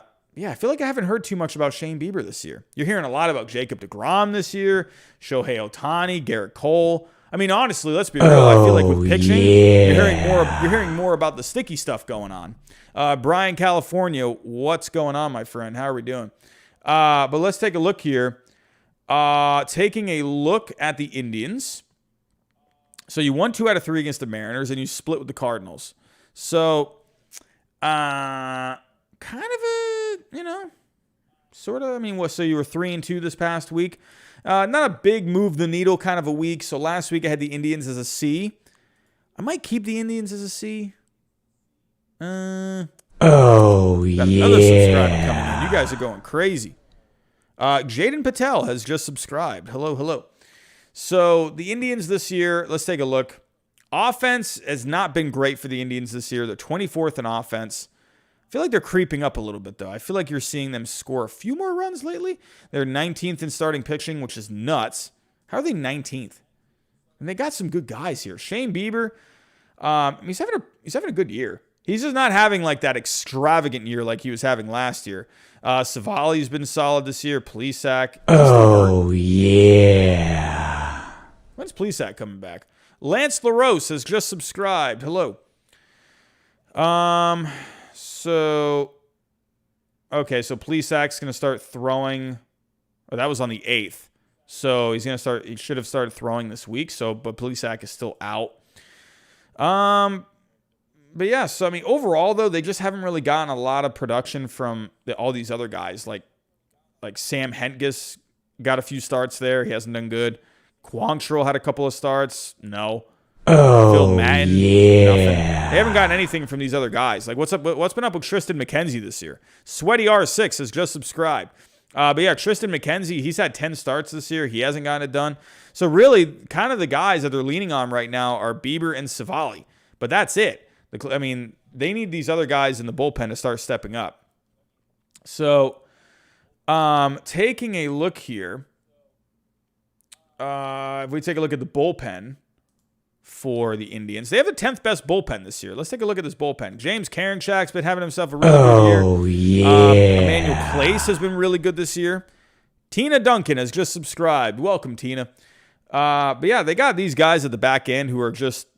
feel like I haven't heard too much about Shane Bieber this year. You're hearing a lot about Jacob deGrom this year, Shohei Ohtani, Garrett Cole. I mean, honestly, let's be real. I feel like with pitching, you're hearing more about the sticky stuff going on. Brian, California, what's going on, my friend? How are we doing? But let's take a look here. Taking a look at the Indians. So you won 2 out of 3 against the Mariners, and you split with the Cardinals. So, kind of a, sort of. I mean, so you were 3-2 this past week. Not a big move the needle kind of a week. So last week I had the Indians as a C. I might keep the Indians as a C. Oh, got another subscriber coming in. You guys are going crazy. Jaden Patel has just subscribed. Hello. So the Indians this year, let's take a look. Offense has not been great for the Indians this year. They're 24th in offense. I feel like they're creeping up a little bit, though. I feel like you're seeing them score a few more runs lately. They're 19th in starting pitching, which is nuts. How are they 19th? And they got some good guys here. Shane Bieber, he's having a good year. He's just not having like that extravagant year like he was having last year. Savali's been solid this year. Plesac. Oh, yeah. When's Plesac coming back? Lance LaRose has just subscribed. Hello. So Plesac's going to start throwing. Oh, that was on the 8th. So he should have started throwing this week. But Plesac is still out. But yeah, so I mean, overall though, they just haven't really gotten a lot of production from all these other guys. Like Sam Hentges got a few starts there. He hasn't done good. Quantrill had a couple of starts. No. Phil Madden, yeah. Nothing. They haven't gotten anything from these other guys. Like, what's been up with Tristan McKenzie this year? Sweaty R6 has just subscribed. But yeah, Tristan McKenzie, he's had 10 starts this year. He hasn't gotten it done. So really, kind of the guys that they're leaning on right now are Bieber and Savali. But that's it. I mean, they need these other guys in the bullpen to start stepping up. So, taking a look here, if we take a look at the bullpen for the Indians, they have the 10th best bullpen this year. Let's take a look at this bullpen. James Karinchak's been having himself a really good year. Oh, yeah. Emmanuel Clace has been really good this year. Tina Duncan has just subscribed. Welcome, Tina. But yeah, they got these guys at the back end who are just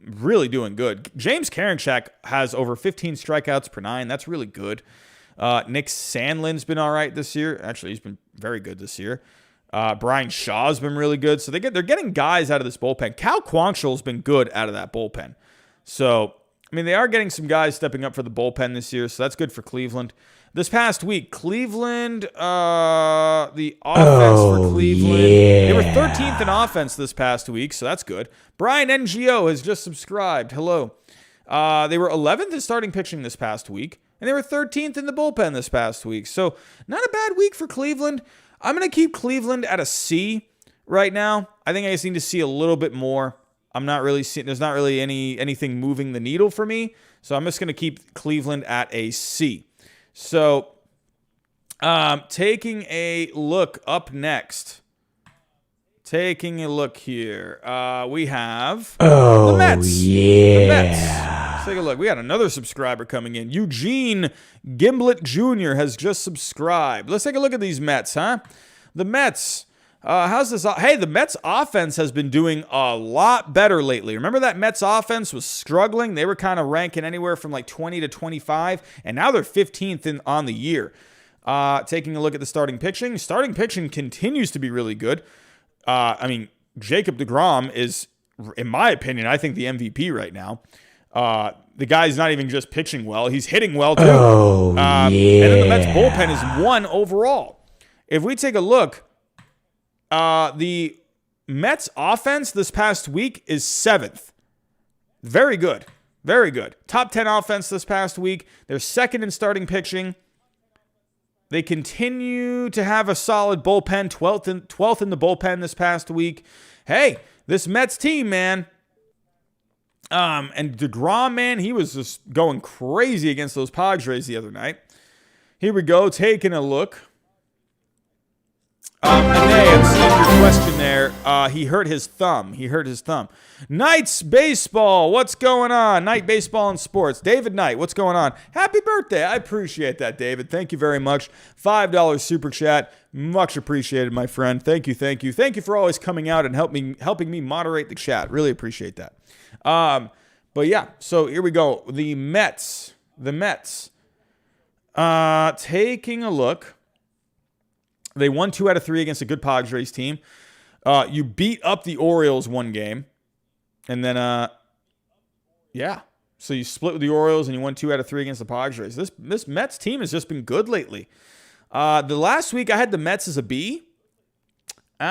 really doing good. James Karinchak has over 15 strikeouts per 9. That's really good. Nick Sandlin's been all right this year. Actually, he's been very good this year. Brian Shaw's been really good. So they're getting guys out of this bullpen. Cal Quantrill's been good out of that bullpen. So I mean, they are getting some guys stepping up for the bullpen this year, so that's good for Cleveland. This past week, Cleveland, the offense for Cleveland, they were 13th in offense this past week, so that's good. Brian NGO has just subscribed. Hello. They were 11th in starting pitching this past week, and they were 13th in the bullpen this past week. So not a bad week for Cleveland. I'm going to keep Cleveland at a C right now. I think I just need to see a little bit more. I'm not really seeing, there's not really anything moving the needle for me. So I'm just going to keep Cleveland at a C. So taking a look up next. Taking a look here. We have the Mets. Yeah. The Mets. Let's take a look. We got another subscriber coming in. Eugene Gimblett Jr. has just subscribed. Let's take a look at these Mets, huh? The Mets. How's this? Hey, the Mets offense has been doing a lot better lately. Remember that Mets offense was struggling? They were kind of ranking anywhere from like 20 to 25, and now they're 15th on the year. Taking a look at the starting pitching. Starting pitching continues to be really good. I mean, Jacob deGrom is, in my opinion, I think the MVP right now. The guy's not even just pitching well. He's hitting well, too. Yeah. And then the Mets bullpen is 1 overall. If we take a look, the Mets offense this past week is 7th. Very good. Very good. Top 10 offense this past week. They're 2nd in starting pitching. They continue to have a solid bullpen, 12th in the bullpen this past week. Hey, this Mets team, man. And deGrom, man, he was just going crazy against those Padres the other night. Here we go, taking a look. Renee, I'm seeing your question there. He hurt his thumb. Knights Baseball, what's going on? Knight Baseball and Sports. David Knight, what's going on? Happy birthday. I appreciate that, David. Thank you very much. $5 super chat. Much appreciated, my friend. Thank you. Thank you for always coming out and helping me moderate the chat. Really appreciate that. But yeah, so here we go. The Mets. Taking a look. They won 2 out of 3 against a good Padres team. You beat up the Orioles 1 game. And then, yeah. So you split with the Orioles and you won 2 out of 3 against the Padres. This Mets team has just been good lately. The last week I had the Mets as a B. Do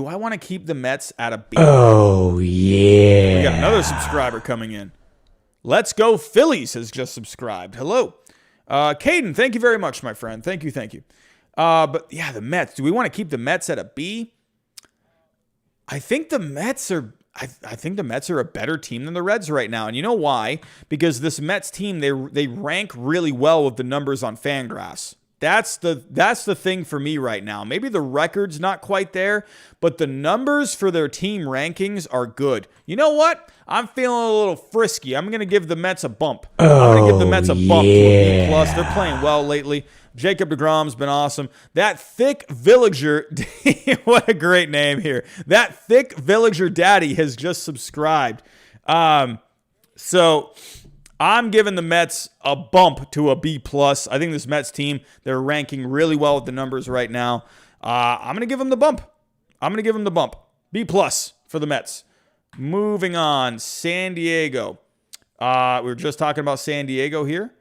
I want to keep the Mets at a B? Oh, yeah. We got another subscriber coming in. Let's Go Phillies has just subscribed. Hello. Caden, thank you very much, my friend. Thank you. But yeah, the Mets. Do we want to keep the Mets at a B? I think the Mets are a better team than the Reds right now. And you know why? Because this Mets team, they rank really well with the numbers on Fangraphs. That's the thing for me right now. Maybe the record's not quite there, but the numbers for their team rankings are good. You know what? I'm feeling a little frisky. I'm going to give the Mets a bump. I'm going to give the Mets a bump to a B+. They're playing well lately. Jacob deGrom's been awesome. That Thick Villager, what a great name here. That Thick Villager Daddy has just subscribed. So I'm giving the Mets a bump to a B+. I think this Mets team, they're ranking really well with the numbers right now. I'm going to give them the bump. B+ for the Mets. Moving on, San Diego. We were just talking about San Diego here.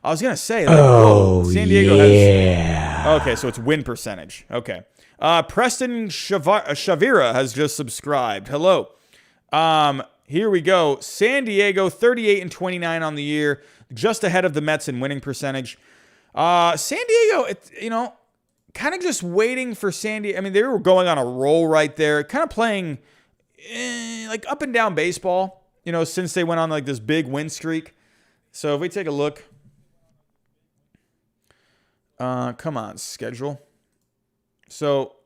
I was going to say, San Diego has... Okay, so it's win percentage. Okay. Preston Shavira has just subscribed. Hello. Here we go. San Diego, 38-29 on the year, just ahead of the Mets in winning percentage. San Diego, kind of just waiting for San Diego. I mean, they were going on a roll right there, kind of playing like up and down baseball, since they went on like this big win streak. So if we take a look, come on, schedule. So.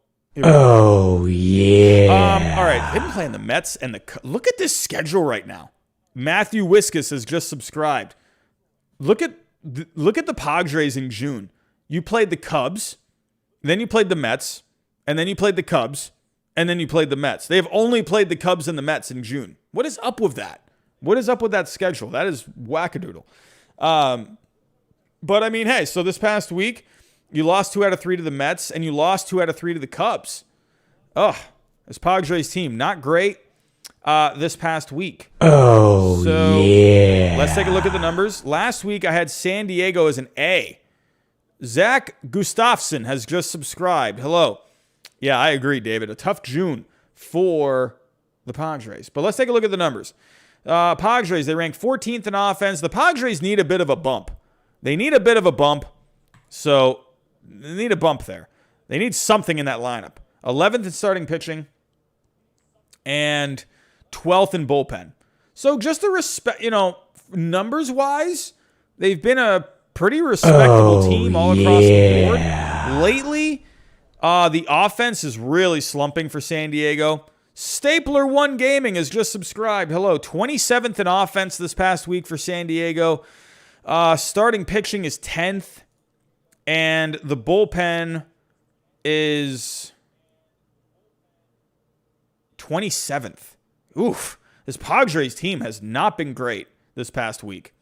Oh, yeah. All right, they've been playing the Mets and look at this schedule right now. Matthew Wiskus has just subscribed. Look at the Padres in June. You played the Cubs, then you played the Mets, and then you played the Cubs, and then you played the Mets. They have only played the Cubs and the Mets in June. What is up with that? What is up with that schedule? That is wackadoodle. But I mean, hey, so this past week, you lost 2 out of 3 to the Mets, and you lost 2 out of 3 to the Cubs. Oh, This Padres team, not great this past week. Oh, so yeah. Let's take a look at the numbers. Last week, I had San Diego as an A. Zach Gustafson has just subscribed. Hello. Yeah, I agree, David. A tough June for the Padres. But let's take a look at the numbers. Padres, they rank 14th in offense. The Padres need a bit of a bump. So they need a bump there. They need something in that lineup. 11th in starting pitching and 12th in bullpen. So just the respect, numbers-wise, they've been a pretty respectable team all across the board. Lately, the offense is really slumping for San Diego. Stapler One Gaming has just subscribed. Hello, 27th in offense this past week for San Diego. Starting pitching is 10th, and the bullpen is 27th. Oof. This Padres team has not been great this past week.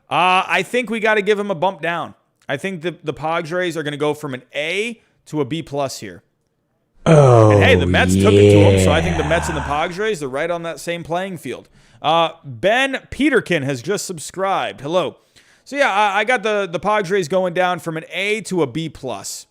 I think we got to give them a bump down. I think the Padres are going to go from an A to a B plus here. Oh, and hey, the Mets took it to them, so I think the Mets and the Padres, they're right on that same playing field. Ben Peterkin has just subscribed. Hello. So yeah, I got the Padres going down from an A to a B plus.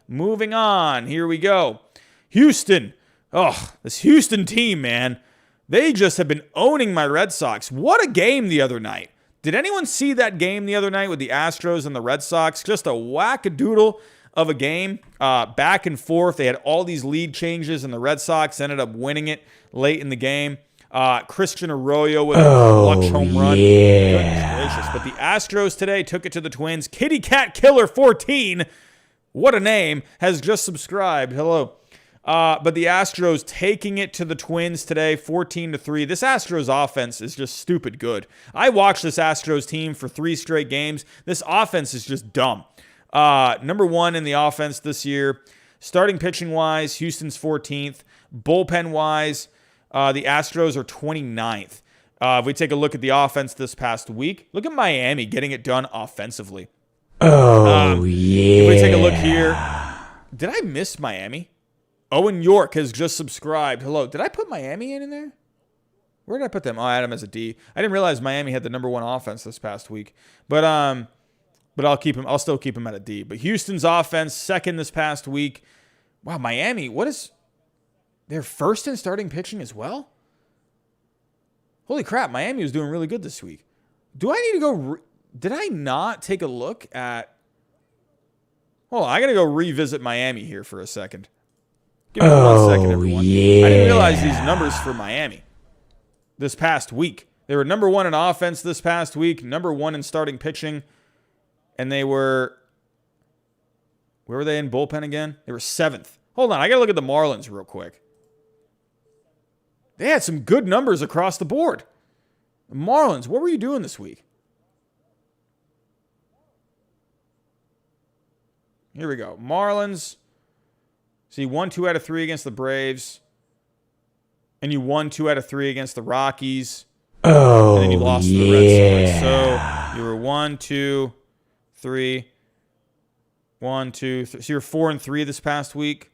Moving on, here we go. Houston. Oh, this Houston team, man. They just have been owning my Red Sox. What a game the other night. Did anyone see that game the other night with the Astros and the Red Sox? Just a wackadoodle of a game. Back and forth. They had all these lead changes, and the Red Sox ended up winning it late in the game. Christian Arroyo with a clutch home run. Goodness gracious. But the Astros today took it to the Twins. Kitty Cat Killer 14, what a name, has just subscribed. Hello. But the Astros taking it to the Twins today, 14-3. This Astros offense is just stupid good. I watched this Astros team for 3 straight games. This offense is just dumb. Number 1 in the offense this year. Starting pitching-wise, Houston's 14th. Bullpen-wise, the Astros are 29th. If we take a look at the offense this past week, look at Miami getting it done offensively. Oh, yeah. If we take a look here, did I miss Miami? Owen York has just subscribed. Hello. Did I put Miami in there? Where did I put them? Oh, I had them as a D. I didn't realize Miami had the number 1 offense this past week. But I'll keep him. I'll still keep him at a D. But Houston's offense, 2nd this past week. Wow, Miami, they're 1st in starting pitching as well? Holy crap, Miami was doing really good this week. Do I need to go... did I not take a look at... Hold on, I got to go revisit Miami here for a second. Give me 1 second, everyone. Yeah. I didn't realize these numbers for Miami this past week. They were number 1 in offense this past week, number 1 in starting pitching, and they were... where were they in bullpen again? They were 7th. Hold on, I got to look at the Marlins real quick. They had some good numbers across the board. The Marlins, what were you doing this week? Here we go. Marlins. So you won 2 out of 3 against the Braves. And you won 2 out of 3 against the Rockies. Oh, and then you lost to the Red Sox. So you were 1, 2, 3. 1, 2, 3. So you were 4-3 this past week.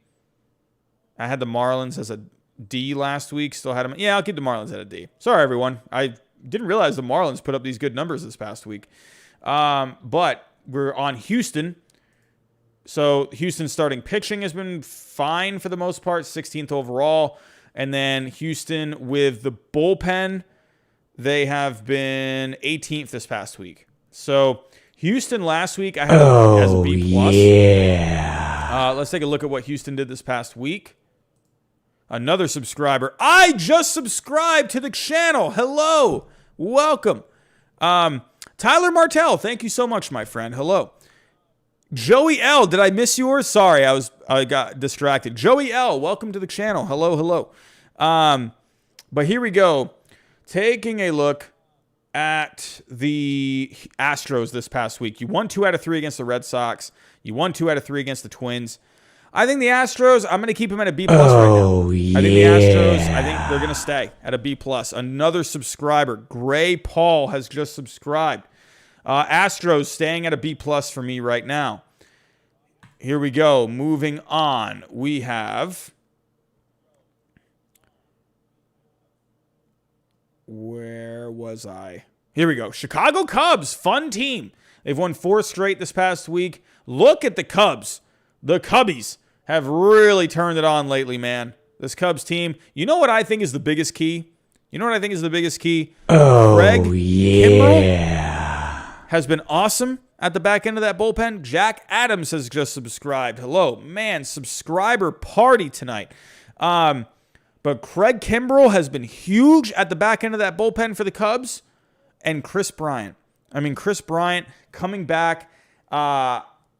I had the Marlins as a D last week. Still had them. Yeah, I'll keep the Marlins at a D. Sorry, everyone. I didn't realize the Marlins put up these good numbers this past week. But we're on Houston. So Houston's starting pitching has been fine for the most part, 16th overall. And then Houston with the bullpen, they have been 18th this past week. So Houston last week, I had as a B+. Yeah. Let's take a look at what Houston did this past week. Another subscriber. I just subscribed to the channel. Hello. Welcome. Tyler Martell, thank you so much, my friend. Hello. Joey L, did I miss yours? Sorry, I got distracted. Joey L, welcome to the channel. Hello, hello. But here we go. Taking a look at the Astros this past week. You won 2 out of 3 against the Red Sox. You won 2 out of 3 against the Twins. I think the Astros, I'm going to keep them at a B+ right now. Yeah. I think the Astros, I think they're going to stay at a B+. Another subscriber, Gray Paul, has just subscribed. Astros staying at a B+ for me right now. Here we go. Moving on. We have Where was I? Here we go. Chicago Cubs, fun team. They've won 4 straight this past week. Look at the Cubs. The Cubbies have really turned it on lately, man. This Cubs team. You know what I think is the biggest key? Craig Kimbrell has been awesome at the back end of that bullpen. Jack Adams has just subscribed. Hello. Man, subscriber party tonight. But Craig Kimbrell has been huge at the back end of that bullpen for the Cubs. And Chris Bryant. Chris Bryant coming back.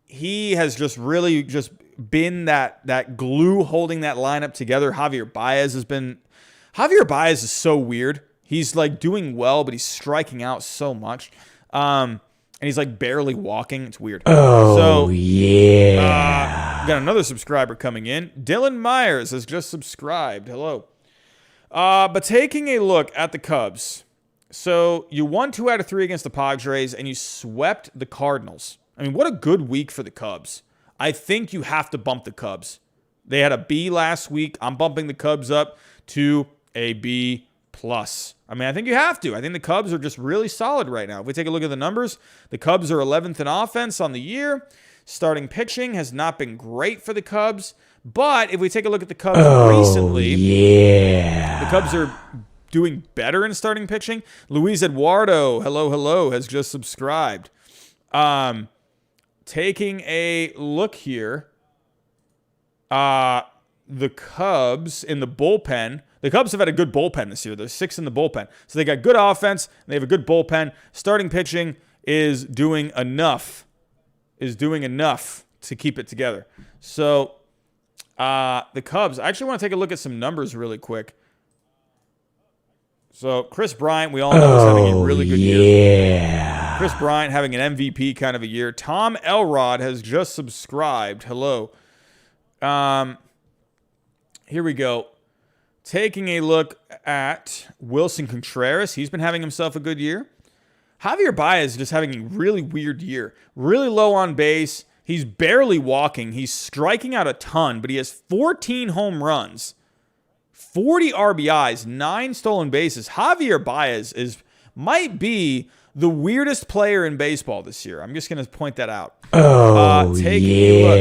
He has just really just been that glue holding that lineup together. Javier Baez is so weird. He's like doing well, but he's striking out so much. And he's like barely walking. It's weird. Got another subscriber coming in. Dylan Myers has just subscribed. Hello. But taking a look at the Cubs. So you won 2 out of 3 against the Padres, and you swept the Cardinals. What a good week for the Cubs. I think you have to bump the Cubs. They had a B last week. I'm bumping the Cubs up to a B+. I think you have to. I think the Cubs are just really solid right now. If we take a look at the numbers, the Cubs are 11th in offense on the year. Starting pitching has not been great for the Cubs. But if we take a look at the Cubs recently, the Cubs are doing better in starting pitching. Luis Eduardo, hello, has just subscribed. Taking a look here, the Cubs in the bullpen. The Cubs have had a good bullpen this year. They're 6th in the bullpen. So they got good offense, and they have a good bullpen. Starting pitching is doing enough to keep it together. So the Cubs, I actually want to take a look at some numbers really quick. So Chris Bryant, we all know, is having a really good year. Chris Bryant having an MVP kind of a year. Tom Elrod has just subscribed. Hello. Here we go. Taking a look at Wilson Contreras. He's been having himself a good year. Javier Baez is just having a really weird year. Really low on base. He's barely walking. He's striking out a ton, but he has 14 home runs, 40 RBIs, 9 stolen bases. Javier Baez might be the weirdest player in baseball this year. I'm just going to point that out. Taking a look.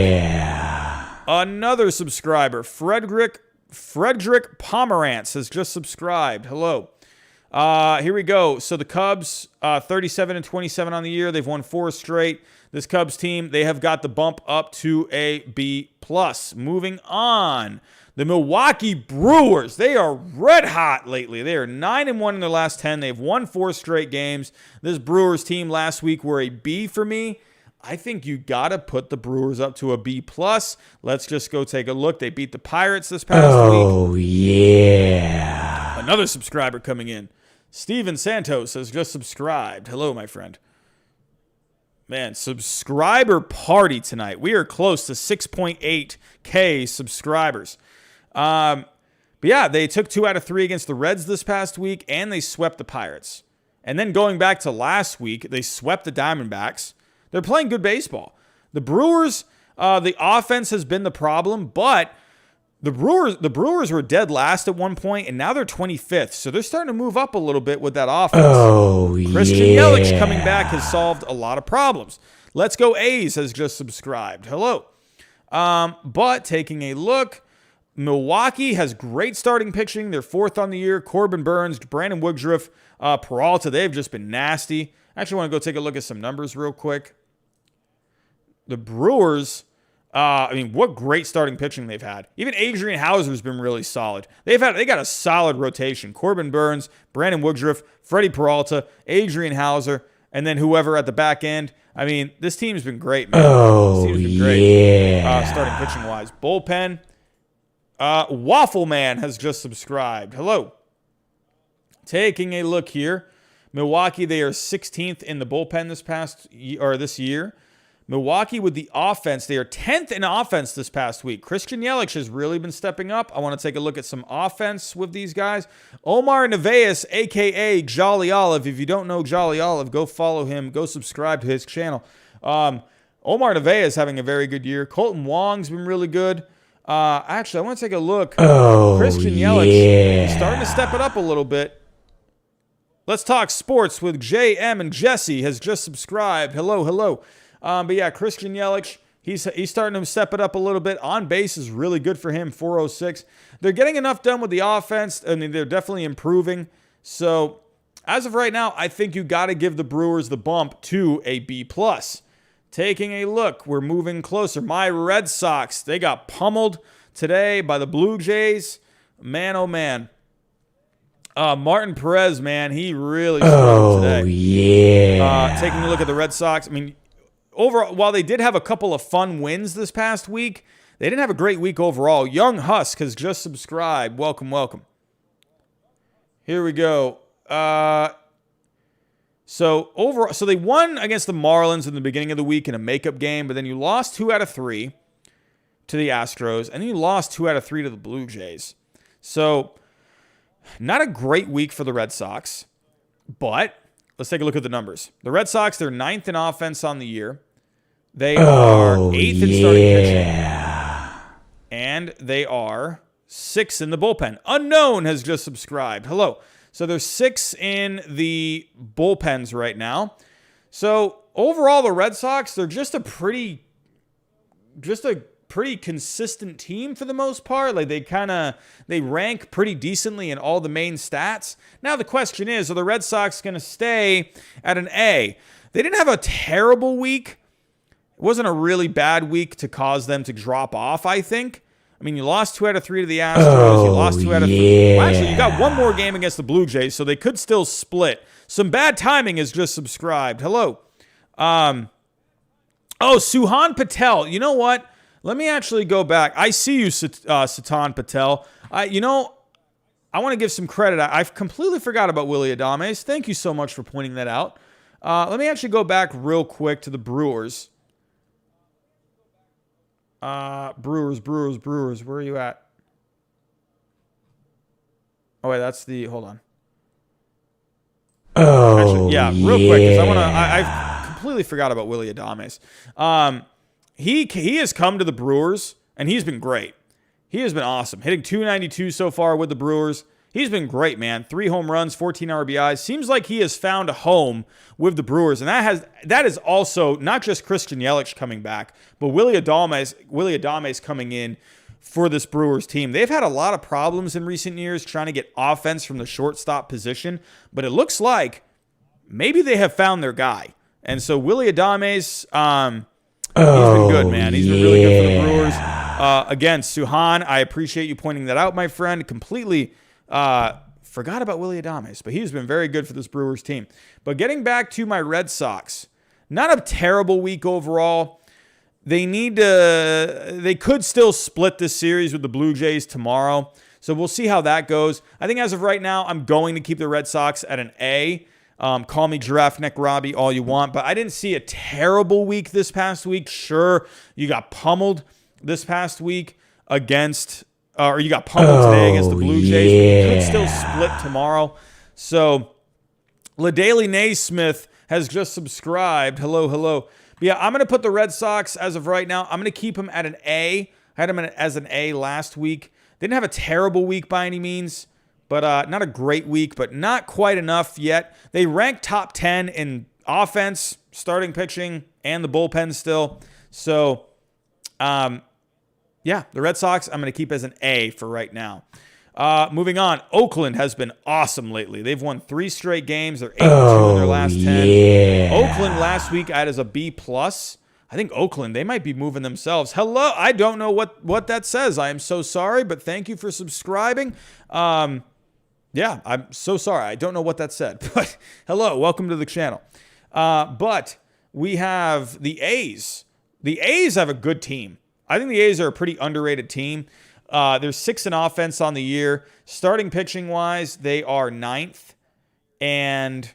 Another subscriber, Frederick Pomerantz has just subscribed. Hello. Here we go. So the Cubs, 37-27 on the year. They've won 4 straight. This Cubs team, they have got the bump up to a B+. Moving on. The Milwaukee Brewers, they are red hot lately. They are 9-1 in their last 10. They've won 4 straight games. This Brewers team last week were a B for me. I think you got to put the Brewers up to a B+. Let's just go take a look. They beat the Pirates this past week. Another subscriber coming in. Steven Santos has just subscribed. Hello, my friend. Man, subscriber party tonight. We are close to 6.8K subscribers. But yeah, they took 2 out of 3 against the Reds this past week, and they swept the Pirates. And then going back to last week, they swept the Diamondbacks. They're playing good baseball. The Brewers, the offense has been the problem, but the Brewers were dead last at one point, and now they're 25th. So they're starting to move up a little bit with that offense. Christian Yelich coming back has solved a lot of problems. Let's Go A's has just subscribed. Hello. But taking a look, Milwaukee has great starting pitching. They're 4th on the year. Corbin Burns, Brandon Woodruff, Peralta, they've just been nasty. I actually want to go take a look at some numbers real quick. The Brewers, what great starting pitching they've had. Even Adrian Hauser's been really solid. They got a solid rotation. Corbin Burns, Brandon Woodruff, Freddie Peralta, Adrian Hauser, and then whoever at the back end. This team's been great, man. Starting pitching wise. Bullpen. Waffle Man has just subscribed. Hello. Taking a look here. Milwaukee, they are 16th in the bullpen this year. Milwaukee with the offense, they are 10th in offense this past week. Christian Yelich has really been stepping up. I want to take a look at some offense with these guys. Omar Narvaez, a.k.a. Jolly Olive. If you don't know Jolly Olive, go follow him. Go subscribe to his channel. Omar Narvaez having a very good year. Colton Wong's been really good. Actually, I want to take a look. Christian Yelich is starting to step it up a little bit. Let's talk sports with JM and Jesse has just subscribed. Hello, hello. But yeah, Christian Yelich, he's starting to step it up a little bit. On base is really good for him, 406. They're getting enough done with the offense. I mean, they're definitely improving. So as of right now, I think you got to give the Brewers the bump to a B+. Taking a look, we're moving closer. My Red Sox, they got pummeled today by the Blue Jays. Man, oh man. Martin Perez, man, he really struggled today. Oh, yeah. Taking a look at the Red Sox, I mean, overall, while they did have a couple of fun wins this past week, they didn't have a great week overall. Young Husk has just subscribed. Welcome, welcome. Here we go. So they won against the Marlins in the beginning of the week in a makeup game, but then you lost 2 out of 3 to the Astros, and then you lost 2 out of 3 to the Blue Jays. So not a great week for the Red Sox, but let's take a look at the numbers. The Red Sox, they're 9th in offense on the year. They are 8th in starting pitching. And they are 6th in the bullpen. Unknown has just subscribed. Hello. So they're 6 in the bullpens right now. So overall, the Red Sox, they're just a pretty consistent team for the most part. Like they rank pretty decently in all the main stats. Now the question is, are the Red Sox going to stay at an A? They didn't have a terrible week. It wasn't a really bad week to cause them to drop off, I think. I mean, you lost 2 out of 3 to the Astros. You lost 2 out of 3. Well, actually, you got one more game against the Blue Jays, so they could still split. Some bad timing is just subscribed. Hello. Suhan Patel. You know what? Let me actually go back. I see you, Satan Patel. I want to give some credit. I've completely forgot about Willy Adames. Thank you so much for pointing that out. Let me actually go back real quick to the Brewers. Brewers. Where are you at? Oh, wait, that's the... Hold on. Oh, actually, yeah, real quick, because I've completely forgot about Willy Adames. He has come to the Brewers, and he's been great. He has been awesome. Hitting .292 so far with the Brewers. He's been great, man. 3 home runs, 14 RBIs. Seems like he has found a home with the Brewers. And that is also not just Christian Yelich coming back, but Willy Adames coming in for this Brewers team. They've had a lot of problems in recent years trying to get offense from the shortstop position, but it looks like maybe they have found their guy. And so Willy Adames, he's been good, man. He's been really good for the Brewers. Again, Suhan, I appreciate you pointing that out, my friend. Completely forgot about Willy Adames, but he's been very good for this Brewers team. But getting back to my Red Sox, not a terrible week overall. They could still split this series with the Blue Jays tomorrow. So we'll see how that goes. I think as of right now, I'm going to keep the Red Sox at an A. Call me Giraffe Neck Robbie all you want, but I didn't see a terrible week this past week. Sure, you got pummeled this past week against, or you got pummeled today against the Blue Jays. But you could still split tomorrow. So, LaDaily Naismith has just subscribed. Hello, hello. But yeah, I'm going to put the Red Sox as of right now. I'm going to keep them at an A. I had them as an A last week. They didn't have a terrible week by any means. But not a great week, but not quite enough yet. They rank top 10 in offense, starting pitching, and the bullpen still. So, yeah, the Red Sox I'm going to keep as an A for right now. Moving on, Oakland has been awesome lately. They've won 3 straight games. They're 8-2 in their last 10. Yeah. Oakland last week I had as a B+. I think Oakland, they might be moving themselves. Hello, I don't know what that says. I am so sorry, but thank you for subscribing. Yeah, I'm so sorry. I don't know what that said, but hello, welcome to the channel. But we have the A's. The A's have a good team. I think the A's are a pretty underrated team. They're 6th in offense on the year. Starting pitching wise, they are 9th. And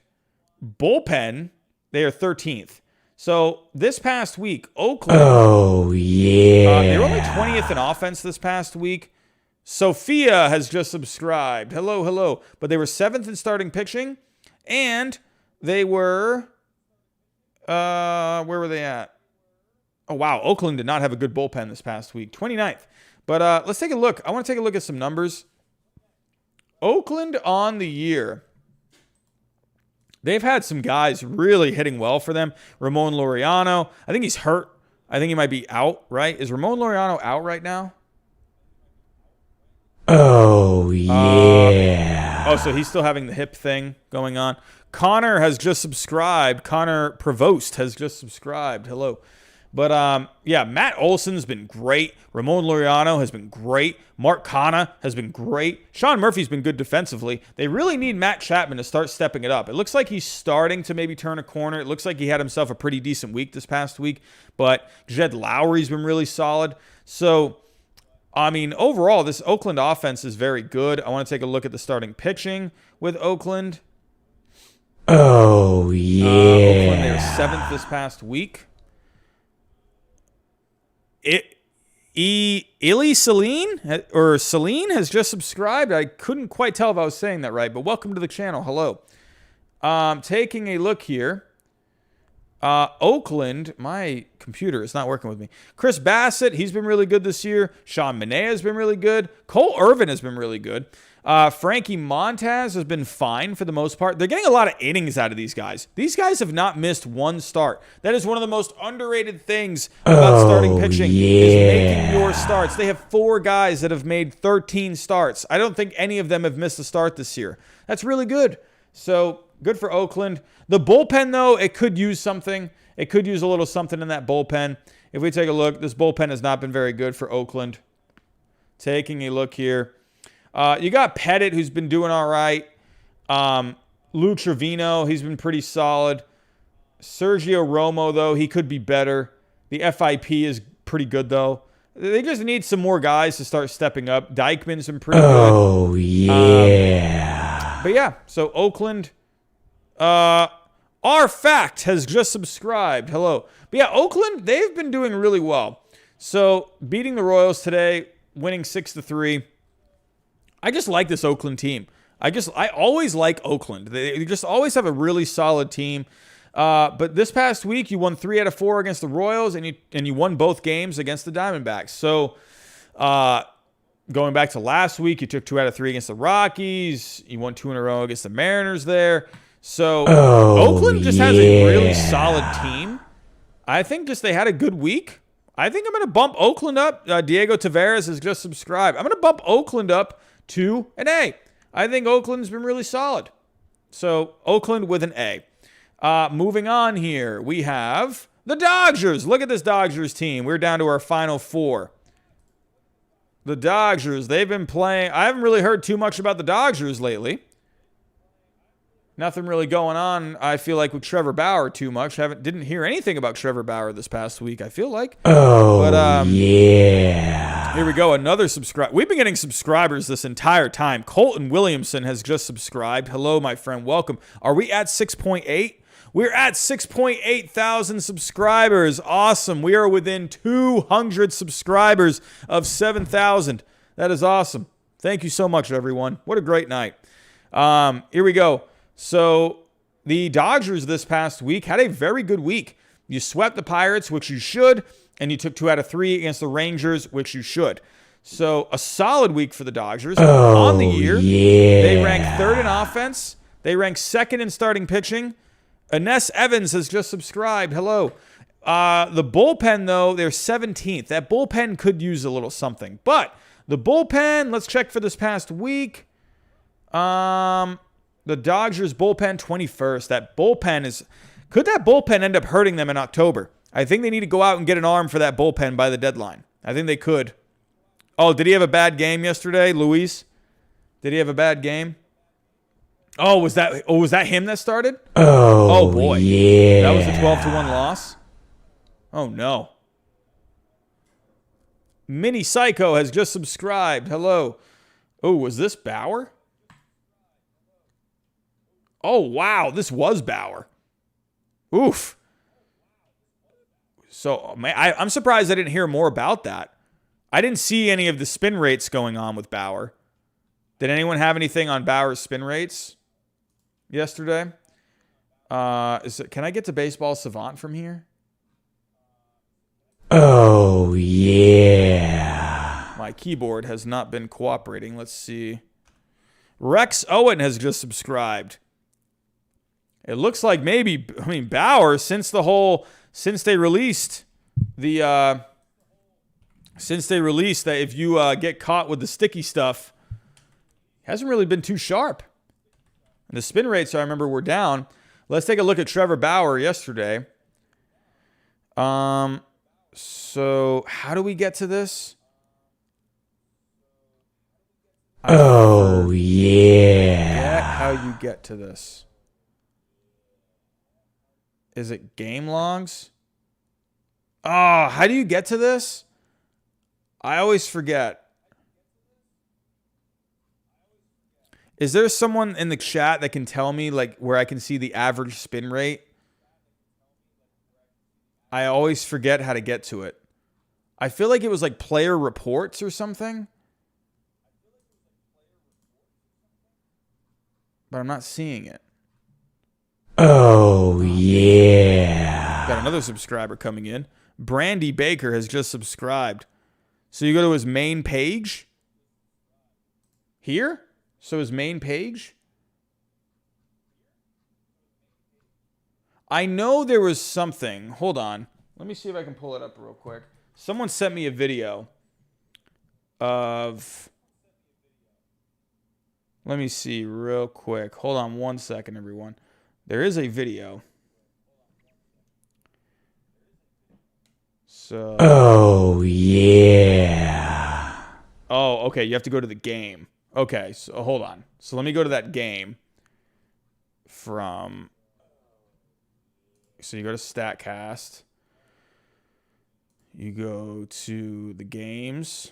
bullpen, they are 13th. So this past week, Oakland. Oh, yeah. They were only 20th in offense this past week. Sophia has just subscribed. Hello, hello. But they were 7th in starting pitching. And they were... where were they at? Oh, wow. Oakland did not have a good bullpen this past week. 29th. But let's take a look. I want to take a look at some numbers. Oakland on the year. They've had some guys really hitting well for them. Ramon Laureano, I think he's hurt. I think he might be out, right? Is Ramon Laureano out right now? Oh, yeah. So he's still having the hip thing going on. Connor has just subscribed. Connor Provost has just subscribed. Hello. But, yeah, Matt Olson's been great. Ramon Laureano has been great. Mark Canha has been great. Sean Murphy's been good defensively. They really need Matt Chapman to start stepping it up. It looks like he's starting to maybe turn a corner. It looks like he had himself a pretty decent week this past week. But Jed Lowry's been really solid. So, I mean, overall, this Oakland offense is very good. I want to take a look at the starting pitching with Oakland. Oh, yeah. Oakland, they were 7th this past week. Celine has just subscribed. I couldn't quite tell if I was saying that right, but welcome to the channel. Hello. Taking a look here. Oakland, my computer is not working with me. Chris Bassett, he's been really good this year. Sean Manaea has been really good. Cole Irvin has been really good. Frankie Montaz has been fine for the most part. They're getting a lot of innings out of these guys. These guys have not missed one start. That is one of the most underrated things about starting pitching is making your starts. They have 4 guys that have made 13 starts. I don't think any of them have missed a start this year. That's really good. So good for Oakland. The bullpen, though, it could use something. It could use a little something in that bullpen. If we take a look, this bullpen has not been very good for Oakland. Taking a look here. You got Pettit, who's been doing all right. Lou Trevino, he's been pretty solid. Sergio Romo, though, he could be better. The FIP is pretty good, though. They just need some more guys to start stepping up. Dykman's been pretty good. Oh, yeah. But yeah, so Oakland, our fact has just subscribed. Hello. But yeah, Oakland, they've been doing really well. So beating the Royals today, winning 6-3. I just like this Oakland team. I always like Oakland. They just always have a really solid team. But this past week, you won 3 out of 4 against the Royals, and you won both games against the Diamondbacks. So going back to last week, you took 2 out of 3 against the Rockies. You won 2 in a row against the Mariners there. So Oakland just has a really solid team. I think just they had a good week. I think I'm going to bump Oakland up. Diego Tavares has just subscribed. I'm going to bump Oakland up to an A. I think Oakland's been really solid. So Oakland with an A. Moving on here, we have the Dodgers. Look at this Dodgers team. We're down to our final 4. The Dodgers, they've been playing. I haven't really heard too much about the Dodgers lately. Nothing really going on, I feel like, with Trevor Bauer too much. Didn't hear anything about Trevor Bauer this past week, I feel like. Yeah. Here we go, another subscriber. We've been getting subscribers this entire time. Colton Williamson has just subscribed. Hello, my friend. Welcome. Are we at 6.8? We're at 6.8 thousand subscribers. Awesome. We are within 200 subscribers of 7,000. That is awesome. Thank you so much, everyone. What a great night. Here we go. So the Dodgers this past week had a very good week. You swept the Pirates, which you should, and you took 2 out of 3 against the Rangers, which you should. So a solid week for the Dodgers. On the year, they ranked 3rd in offense. They ranked 2nd in starting pitching. Ines Evans has just subscribed. Hello. The bullpen, though, they're 17th. That bullpen could use a little something. But the bullpen, let's check for this past week. The Dodgers bullpen 21st. That bullpen is... Could that bullpen end up hurting them in October? I think they need to go out and get an arm for that bullpen by the deadline. I think they could. Oh, did he have a bad game yesterday, Luis? Did he have a bad game? Oh, was that him that started? Oh boy. Yeah. That was a 12-1 loss. Oh no. Mini Psycho has just subscribed. Hello. Oh, was this Bauer? Oh, wow. This was Bauer. Oof. So, man, I'm surprised I didn't hear more about that. I didn't see any of the spin rates going on with Bauer. Did anyone have anything on Bauer's spin rates yesterday? Can I get to Baseball Savant from here? Oh, yeah. My keyboard has not been cooperating. Let's see. Rex Owen has just subscribed. It looks like maybe, Bauer, since they released that if you get caught with the sticky stuff, hasn't really been too sharp. And the spin rates, I remember, were down. Let's take a look at Trevor Bauer yesterday. So how do we get to this? Oh, yeah. How you get to this. Is it game logs? Oh, how do you get to this? I always forget. Is there someone in the chat that can tell me like where I can see the average spin rate? I always forget how to get to it. I feel like it was like player reports or something. But I'm not seeing it. Oh, yeah. Got another subscriber coming in. Brandy Baker has just subscribed. So you go to his main page. Here? So his main page? I know there was something. Hold on. Let me see if I can pull it up real quick. Someone sent me a video of... Let me see real quick. Hold on 1 second, everyone. There is a video. So... Oh, yeah. Oh, okay. You have to go to the game. Okay, so hold on. So let me go to that game from... So you go to StatCast. You go to the games.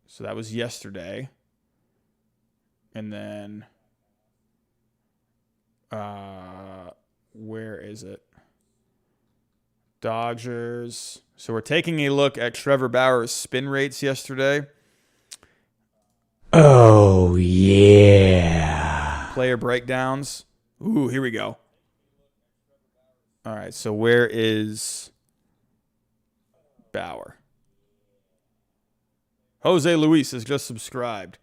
So that was yesterday. And then... where is it? Dodgers. So we're taking a look at Trevor Bauer's spin rates yesterday. Oh, yeah. Player breakdowns. Ooh, here we go. All right, so where is Bauer? Jose Luis has just subscribed.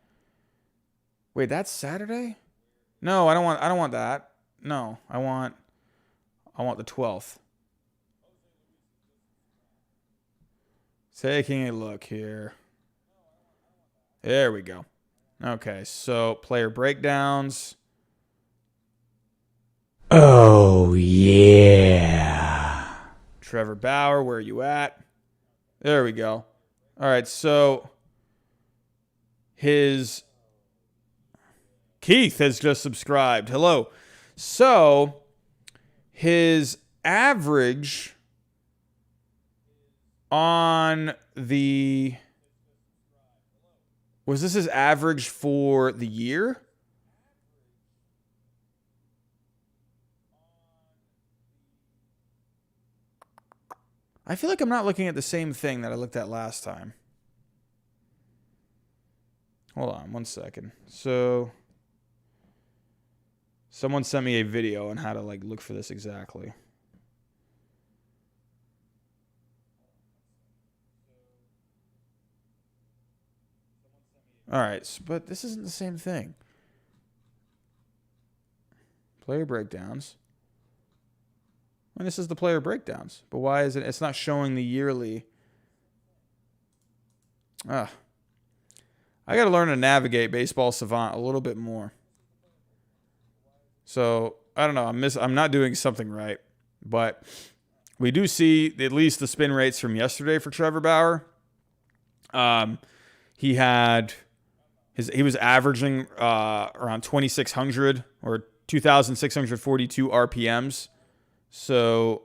Wait, that's Saturday? No, I don't want that. No, I want the 12th. Taking a look here. There we go. Okay, so player breakdowns. Oh, yeah. Trevor Bauer, where are you at? There we go. All right, so Keith has just subscribed. Hello. So his average on the... Was this his average for the year? I feel like I'm not looking at the same thing that I looked at last time. Hold on 1 second. So someone sent me a video on how to like look for this exactly. All right, but this isn't the same thing. Player breakdowns. And this is the player breakdowns. But why is it? It's not showing the yearly. I got to learn to navigate Baseball Savant a little bit more. So I don't know. I'm not doing something right. But we do see at least the spin rates from yesterday for Trevor Bauer. He was averaging around 2,600 or 2,642 RPMs. So,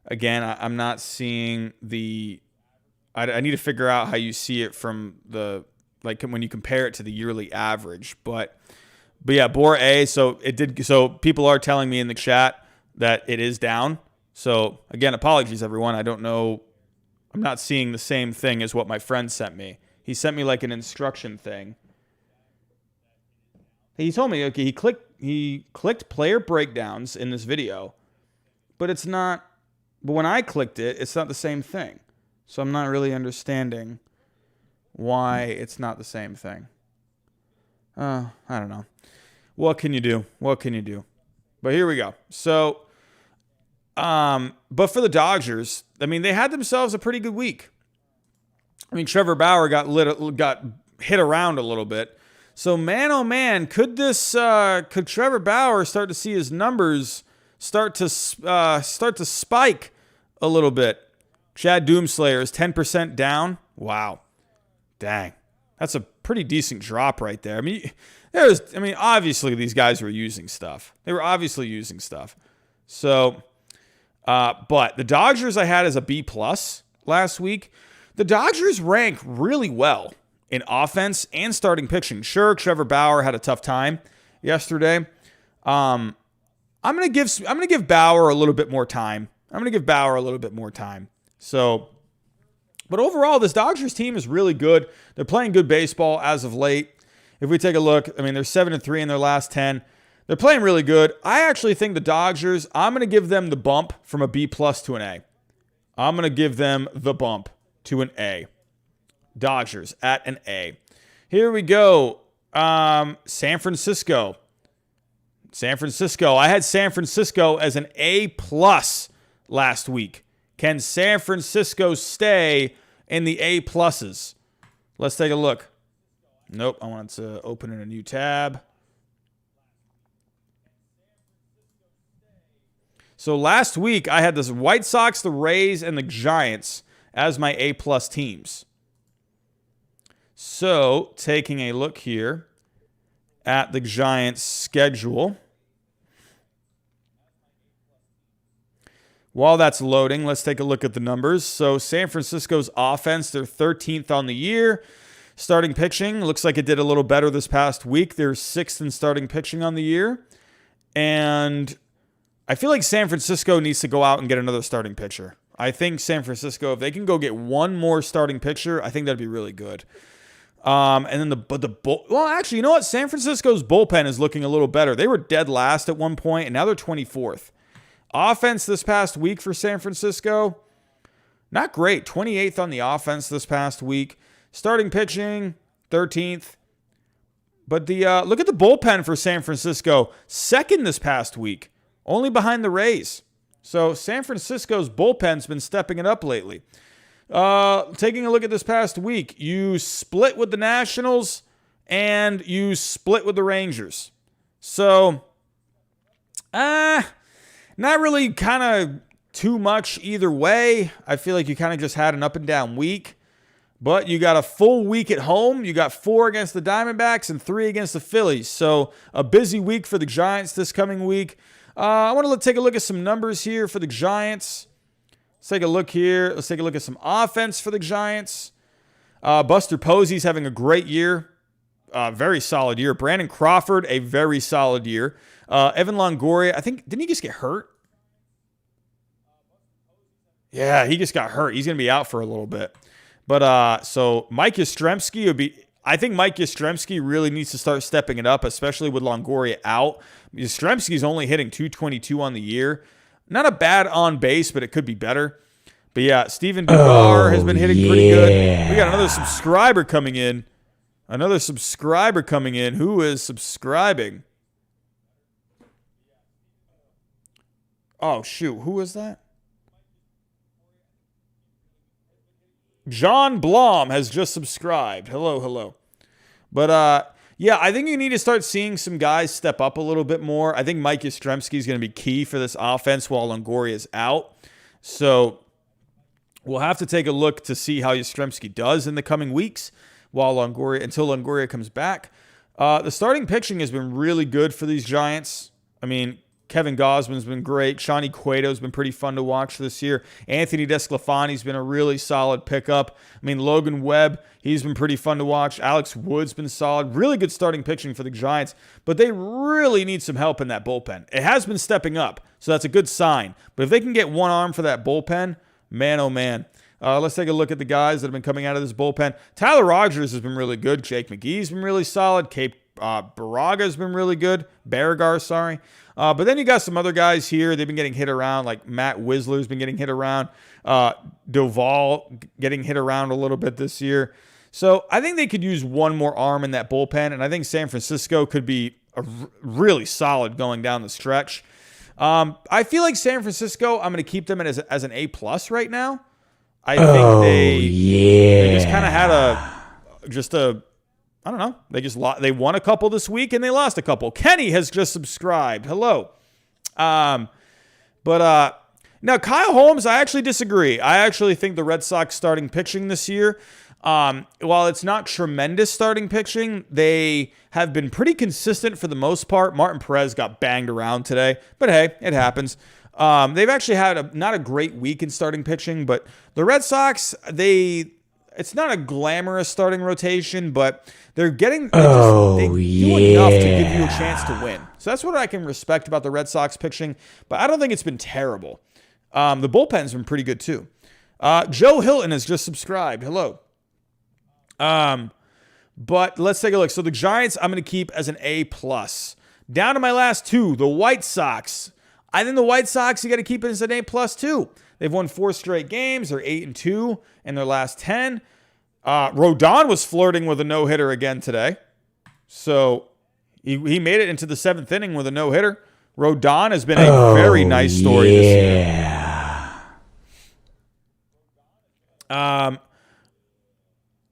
again, I'm not seeing the... I need to figure out how you see it from the... Like, when you compare it to the yearly average. But yeah, Bore A, so people are telling me in the chat that it is down. So, again, apologies, everyone. I don't know... I'm not seeing the same thing as what my friend sent me. He sent me, like, an instruction thing. He told me, okay, he clicked player breakdowns in this video. But it's not, but when I clicked it, it's not the same thing. So I'm not really understanding why it's not the same thing. I don't know. What can you do? What can you do? But here we go. So, but for the Dodgers, I mean, they had themselves a pretty good week. I mean, Trevor Bauer got hit around a little bit. So, man, oh man, could Trevor Bauer start to see his numbers start to spike a little bit? Chad Doomslayer is 10% down. Wow, dang, that's a pretty decent drop right there. I mean, obviously these guys were using stuff. They were obviously using stuff. So, but the Dodgers I had as a B+ last week. The Dodgers rank really well in offense and starting pitching. Sure, Trevor Bauer had a tough time yesterday. I'm gonna give Bauer a little bit more time. So, but overall, this Dodgers team is really good. They're playing good baseball as of late. If we take a look, I mean, they're 7-3 in their last 10. They're playing really good. I actually think the Dodgers, I'm going to give them the bump from a B+ to an A. I'm going to give them the bump to an A. Dodgers at an A. Here we go. San Francisco. I had San Francisco as an A+ last week. Can San Francisco stay in the A+? Let's take a look. Nope, I wanted to open in a new tab. So last week, I had the White Sox, the Rays, and the Giants as my A+ teams. So, taking a look here at the Giants' schedule. While that's loading, let's take a look at the numbers. So, San Francisco's offense, they're 13th on the year. Starting pitching, looks like it did a little better this past week. They're 6th in starting pitching on the year. And I feel like San Francisco needs to go out and get another starting pitcher. I think San Francisco, if they can go get one more starting pitcher, I think that'd be really good. And then actually, you know what? San Francisco's bullpen is looking a little better. They were dead last at one point, and now they're 24th. Offense this past week for San Francisco, not great. 28th on the offense this past week. Starting pitching, 13th. But look at the bullpen for San Francisco. 2nd this past week, only behind the Rays. So San Francisco's bullpen's been stepping it up lately. Taking a look at this past week, you split with the Nationals and you split with the Rangers. So, not really kind of too much either way. I feel like you kind of just had an up and down week. But you got a full week at home. You got 4 against the Diamondbacks and 3 against the Phillies. So a busy week for the Giants this coming week. I want to take a look at some numbers here for the Giants. Let's take a look here. Let's take a look at some offense for the Giants. Buster Posey's having a great year. Very solid year. Brandon Crawford, a very solid year. Evan Longoria, I think, didn't he just get hurt? Yeah, he just got hurt. He's going to be out for a little bit. But so Mike Yastrzemski would be. I think Mike Yastrzemski really needs to start stepping it up, especially with Longoria out. Yastrzemski's only hitting .222 on the year. Not a bad on base, but it could be better. But yeah, Steven Dugar has been hitting pretty good. We got another subscriber coming in. Who is subscribing? Oh, shoot. Who is that? John Blom has just subscribed. Hello. But, yeah, I think you need to start seeing some guys step up a little bit more. I think Mike Yastrzemski is going to be key for this offense while Longoria is out. So we'll have to take a look to see how Yastrzemski does in the coming weeks until Longoria comes back. The starting pitching has been really good for these Giants. I mean, Kevin Gausman's been great. Shawnee Cueto's been pretty fun to watch this year. Anthony DeSclafani's been a really solid pickup. I mean, Logan Webb, he's been pretty fun to watch. Alex Wood's been solid. Really good starting pitching for the Giants, but they really need some help in that bullpen. It has been stepping up, so that's a good sign. But if they can get one arm for that bullpen, man, oh man. Let's take a look at the guys that have been coming out of this bullpen. Tyler Rogers has been really good. Jake McGee's been really solid. Barraga's been really good. Barragar, sorry. But then you got some other guys here. They've been getting hit around, like Matt Whistler's been getting hit around. Doval getting hit around a little bit this year. So I think they could use one more arm in that bullpen, and I think San Francisco could be really solid going down the stretch. I feel like San Francisco, I'm going to keep them as an A+ right now. I think they just kind of had I don't know. They won a couple this week and they lost a couple. Kenny has just subscribed. Hello. Now Kyle Holmes, I actually disagree. I actually think the Red Sox starting pitching this year, while it's not tremendous starting pitching, they have been pretty consistent for the most part. Martin Perez got banged around today, but hey, it happens. They've actually had not a great week in starting pitching, but the Red Sox, it's not a glamorous starting rotation, but they're getting they do enough to give you a chance to win. So that's what I can respect about the Red Sox pitching, but I don't think it's been terrible. The bullpen's been pretty good too. Joe Hilton has just subscribed. Hello. But let's take a look. So the Giants, I'm going to keep as an A+. Down to my last two, the White Sox. I think the White Sox, you got to keep it as an A+ too. They've won 4 straight games. They're 8-2 in their last 10. Rodon was flirting with a no-hitter again today. So he made it into the 7th inning with a no-hitter. Rodon has been a very nice story this year.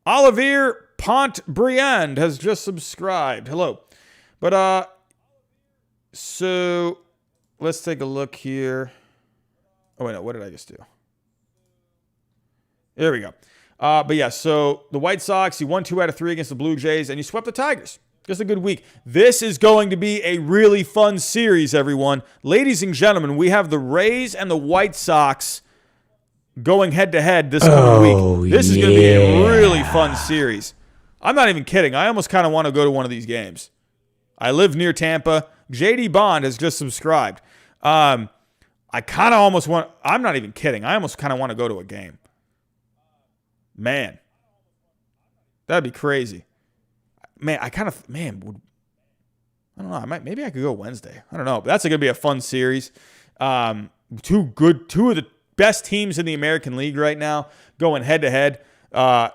Olivier Pontbriand has just subscribed. Hello. But, so let's take a look here. Oh, wait, no, what did I just do? There we go. But yeah, so the White Sox, you won 2 out of 3 against the Blue Jays, and you swept the Tigers. Just a good week. This is going to be a really fun series, everyone. Ladies and gentlemen, we have the Rays and the White Sox going head-to-head this coming week. This is going to be a really fun series. I'm not even kidding. I almost kind of want to go to one of these games. I live near Tampa. JD Bond has just subscribed. I kind of almost want... I'm not even kidding. I almost kind of want to go to a game. Man. That'd be crazy. Man, I don't know. Maybe I could go Wednesday. I don't know. But that's going to be a fun series. Two of the best teams in the American League right now going head-to-head. Is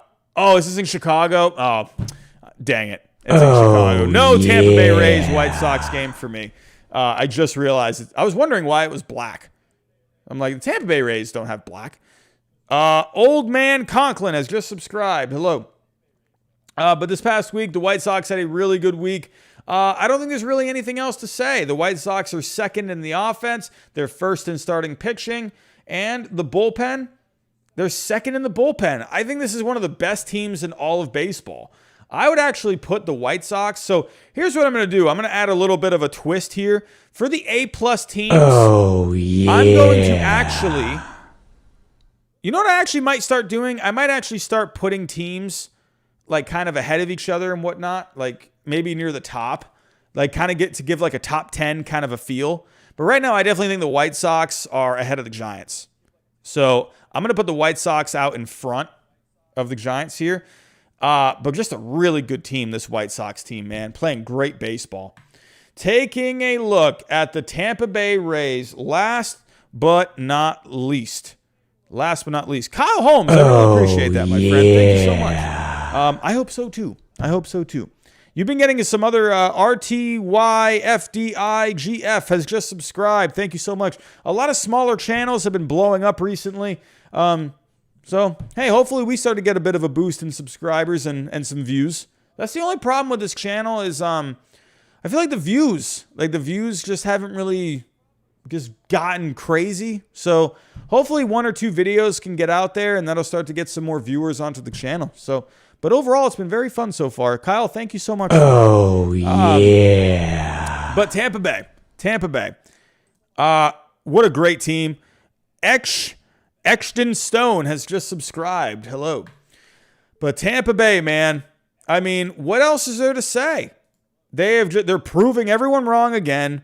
this in Chicago? Oh, dang it. It's in Chicago. No Tampa Bay Rays White Sox game for me. I just realized it. I was wondering why it was black. I'm like, the Tampa Bay Rays don't have black. Old Man Conklin has just subscribed. Hello. But this past week, the White Sox had a really good week. I don't think there's really anything else to say. The White Sox are second in the offense. They're first in starting pitching. And the bullpen, they're second in the bullpen. I think this is one of the best teams in all of baseball. I would actually put the White Sox. So here's what I'm going to do. I'm going to add a little bit of a twist here. For the A+ teams, I'm going to actually... You know what I actually might start doing? I might actually start putting teams like kind of ahead of each other and whatnot, like maybe near the top, like kind of give like a top 10 kind of a feel. But right now, I definitely think the White Sox are ahead of the Giants. So I'm going to put the White Sox out in front of the Giants here. But just a really good team, this White Sox team, man. Playing great baseball. Taking a look at the Tampa Bay Rays, last but not least. Kyle Holmes, I really appreciate that, my friend. Thank you so much. I hope so, too. You've been getting some other RTYFDIGF has just subscribed. Thank you so much. A lot of smaller channels have been blowing up recently. So, hey, hopefully we start to get a bit of a boost in subscribers and some views. That's the only problem with this channel is I feel like the views just haven't really just gotten crazy. So hopefully 1 or 2 videos can get out there and that'll start to get some more viewers onto the channel. So, but overall, it's been very fun so far. Kyle, thank you so much. Yeah. But Tampa Bay. What a great team. Exton Stone has just subscribed. Hello. But Tampa Bay, man. I mean, what else is there to say? They're proving everyone wrong again.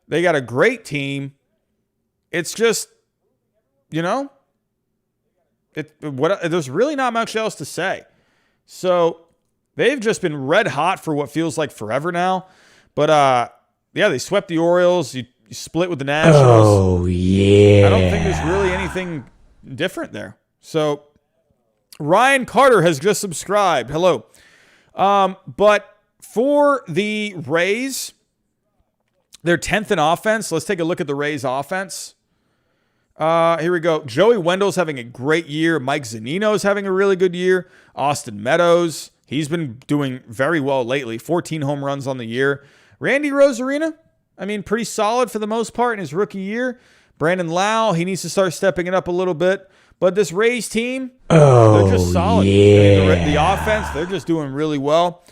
They got a great team. It's just, there's really not much else to say. So they've just been red hot for what feels like forever now. But they swept the Orioles. You split with the Nationals. Oh, yeah. I don't think there's really anything different there. So Ryan Carter has just subscribed. Hello. But for the Rays, They're 10th in offense. Let's take a look at the Rays offense. Here we go. Joey Wendell's having a great year. Mike Zunino's having a really good year. Austin Meadows, he's been doing very well lately. 14 home runs on the year. Randy Rosarina, I mean, pretty solid for the most part in his rookie year. Brandon Lau, he needs to start stepping it up a little bit. But this Rays team, they're just solid. Yeah. I mean, the offense, they're just doing really well.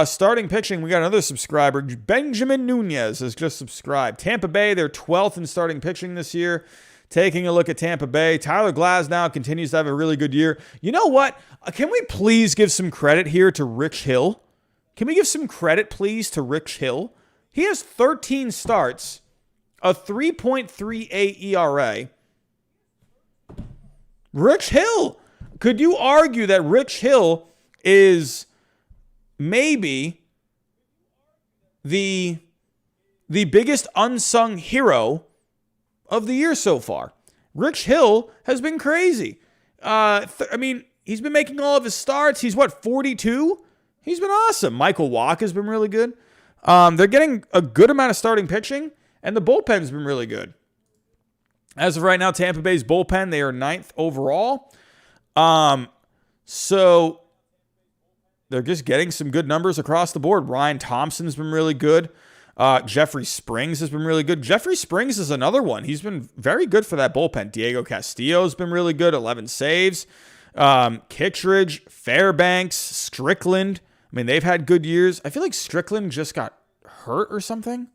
Starting pitching, we got another subscriber. Benjamin Nunez has just subscribed. Tampa Bay, they're 12th in starting pitching this year. Taking a look at Tampa Bay, Tyler Glasnow continues to have a really good year. You know what? Can we please give some credit here to Rich Hill? Can we give some credit, please, to Rich Hill? He has 13 starts, a 3.38 ERA. Rich Hill. Could you argue that Rich Hill is maybe the biggest unsung hero of the year so far? Rich Hill has been crazy. I mean, he's been making all of his starts. He's 42? He's been awesome. Michael Wacha has been really good. They're getting a good amount of starting pitching, and the bullpen's been really good. As of right now, Tampa Bay's bullpen, they are 9th overall. So they're just getting some good numbers across the board. Ryan Thompson's been really good. Jeffrey Springs has been really good. Jeffrey Springs is another one. He's been very good for that bullpen. Diego Castillo's been really good, 11 saves. Kittredge, Fairbanks, Strickland. I mean, they've had good years. I feel like Strickland just got hurt or something.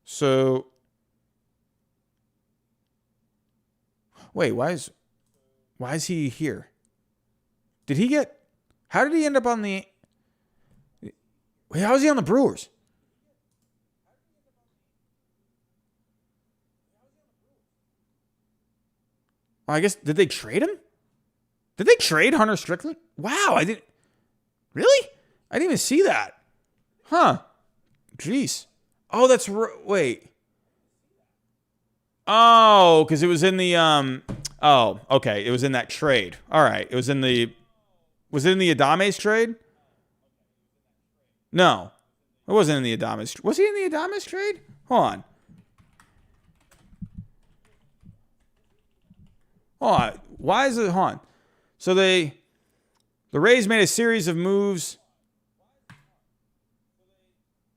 So, wait, why is he here? How did he end up on the, how is he on the Brewers? Well, I guess, did they trade him? Did they trade Hunter Strickland? Wow, really? I didn't even see that. Huh. Jeez. Oh, that's, wait. Oh, because it was in the, oh, okay. It was in that trade. All right. Was it in the Adames trade? No. It wasn't in the Adames. Was he in the Adames trade? Hold on. Why is it, hold on. So the Rays made a series of moves.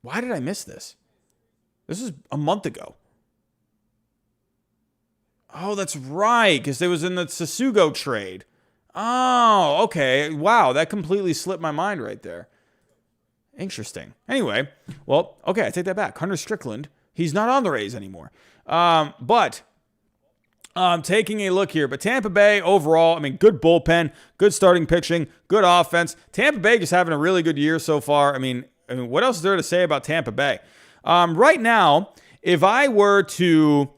Why did I miss this? This is a month ago. Oh, that's right, because it was in the Sasugo trade. Oh, okay. Wow, that completely slipped my mind right there. Interesting. Anyway, well, okay, I take that back. Hunter Strickland, he's not on the Rays anymore. But taking a look here. But Tampa Bay overall, I mean, good bullpen, good starting pitching, good offense. Tampa Bay just having a really good year so far. I mean, what else is there to say about Tampa Bay? Right now, if I were to...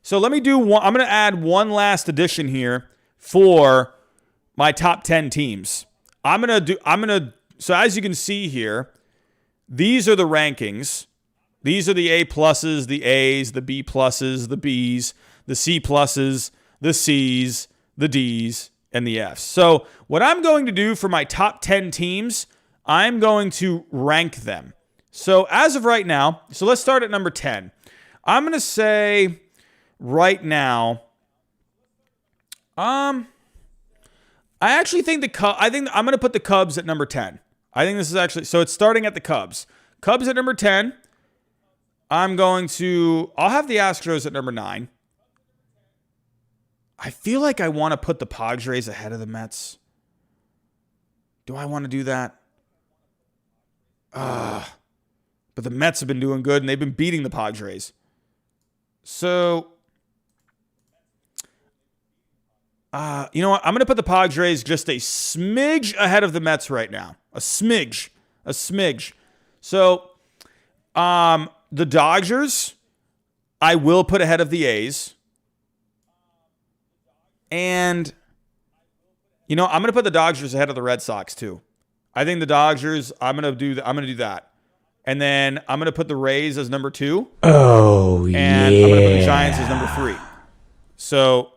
So let me do one. I'm going to add one last addition here for my top 10 teams. So as you can see here, these are the rankings. These are the A pluses, the A's, the B pluses, the B's, the C pluses, the C's, the D's, and the F's. So what I'm going to do for my top 10 teams, I'm going to rank them. So as of right now, so let's start at number 10. I'm going to say right now, I actually think I think I'm going to put the Cubs at number 10. I think this is actually, so it's starting at the Cubs. Cubs at number 10. I'll have the Astros at number 9. I feel like I want to put the Padres ahead of the Mets. Do I want to do that? But the Mets have been doing good, and they've been beating the Padres. So, you know what? I'm going to put the Padres just a smidge ahead of the Mets right now. A smidge. So, the Dodgers, I will put ahead of the A's. And, you know, I'm going to put the Dodgers ahead of the Red Sox too. I think the Dodgers, I'm going to do that. And then I'm going to put the Rays as number 2. Oh, yeah. And I'm going to put the Giants as number 3. So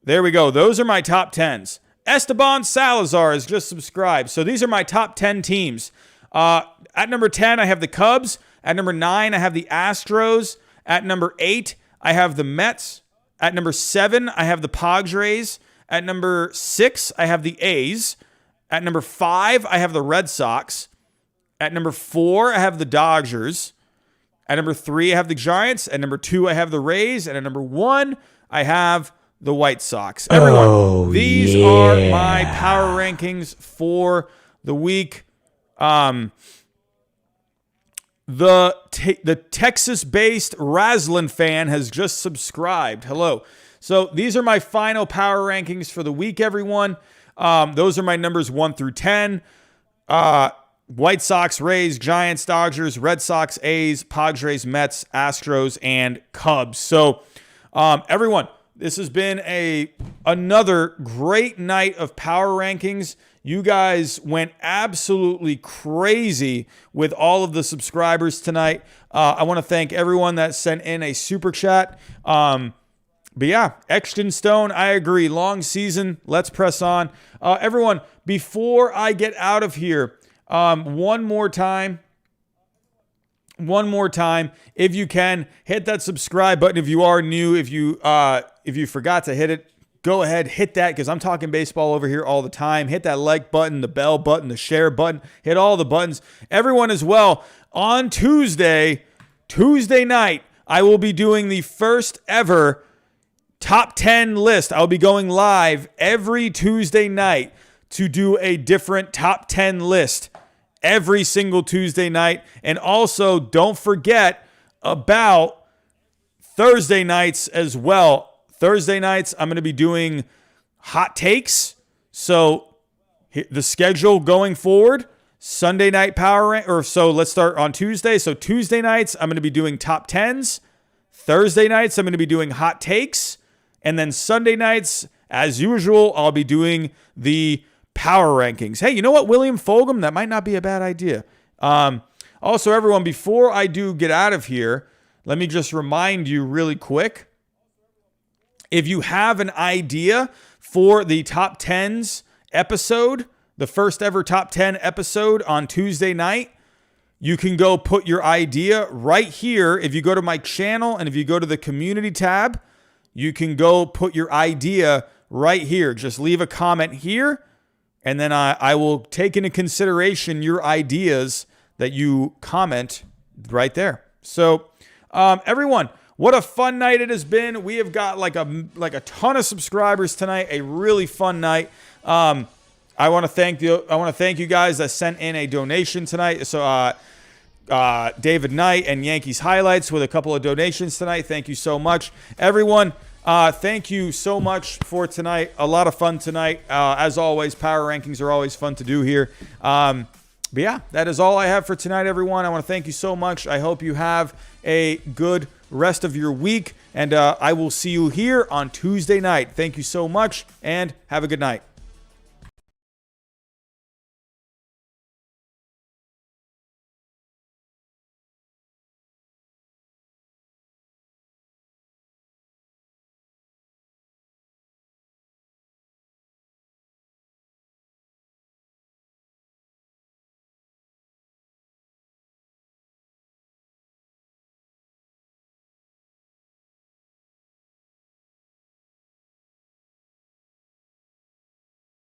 there we go. Those are my top 10s. Esteban Salazar has just subscribed. So these are my top 10 teams. At number 10, I have the Cubs. At number 9, I have the Astros. At number 8, I have the Mets. At number 7, I have the Padres. At number 6, I have the A's. At number 5, I have the Red Sox. At number 4, I have the Dodgers. At number 3, I have the Giants. At number 2, I have the Rays. And at number 1, I have the White Sox. Everyone, these are my power rankings for the week. The Texas-based Raslin fan has just subscribed. Hello. So these are my final power rankings for the week, everyone. Those are my numbers 1 through 10. White Sox, Rays, Giants, Dodgers, Red Sox, A's, Padres, Mets, Astros, and Cubs. So everyone, this has been another great night of power rankings. You guys went absolutely crazy with all of the subscribers tonight. I want to thank everyone that sent in a super chat. But yeah, Exton Stone, I agree. Long season. Let's press on. Everyone, before I get out of here, one more time, if you can, hit that subscribe button. If you are new, if you forgot to hit it, go ahead, hit that, because I'm talking baseball over here all the time. Hit that like button, the bell button, the share button. Hit all the buttons. Everyone as well. On Tuesday night, I will be doing the first ever top 10 list. I'll be going live every Tuesday night to do a different top 10 list every single Tuesday night. And also, don't forget about Thursday nights as well. Thursday nights, I'm going to be doing hot takes. So the schedule going forward, Sunday night so let's start on Tuesday. So Tuesday nights, I'm going to be doing top 10s. Thursday nights, I'm going to be doing hot takes. And then Sunday nights, as usual, I'll be doing the power rankings. Hey, you know what, William Fulgham? That might not be a bad idea. Also, everyone, before I do get out of here, let me just remind you really quick. If you have an idea for the top 10s episode, the first ever top 10 episode on Tuesday night, you can go put your idea right here. If you go to my channel and if you go to the community tab, you can go put your idea right here. Just leave a comment here, and then I will take into consideration your ideas that you comment right there. So, everyone, what a fun night it has been. We have got like a ton of subscribers tonight. A really fun night. I want to thank you guys that sent in a donation tonight. So David Knight and Yankees Highlights with a couple of donations tonight. Thank you so much, everyone. Thank you so much for tonight. A lot of fun tonight. As always, power rankings are always fun to do here. But yeah, that is all I have for tonight, everyone. I want to thank you so much. I hope you have a good rest of your week, and I will see you here on Tuesday night. Thank you so much, and have a good night.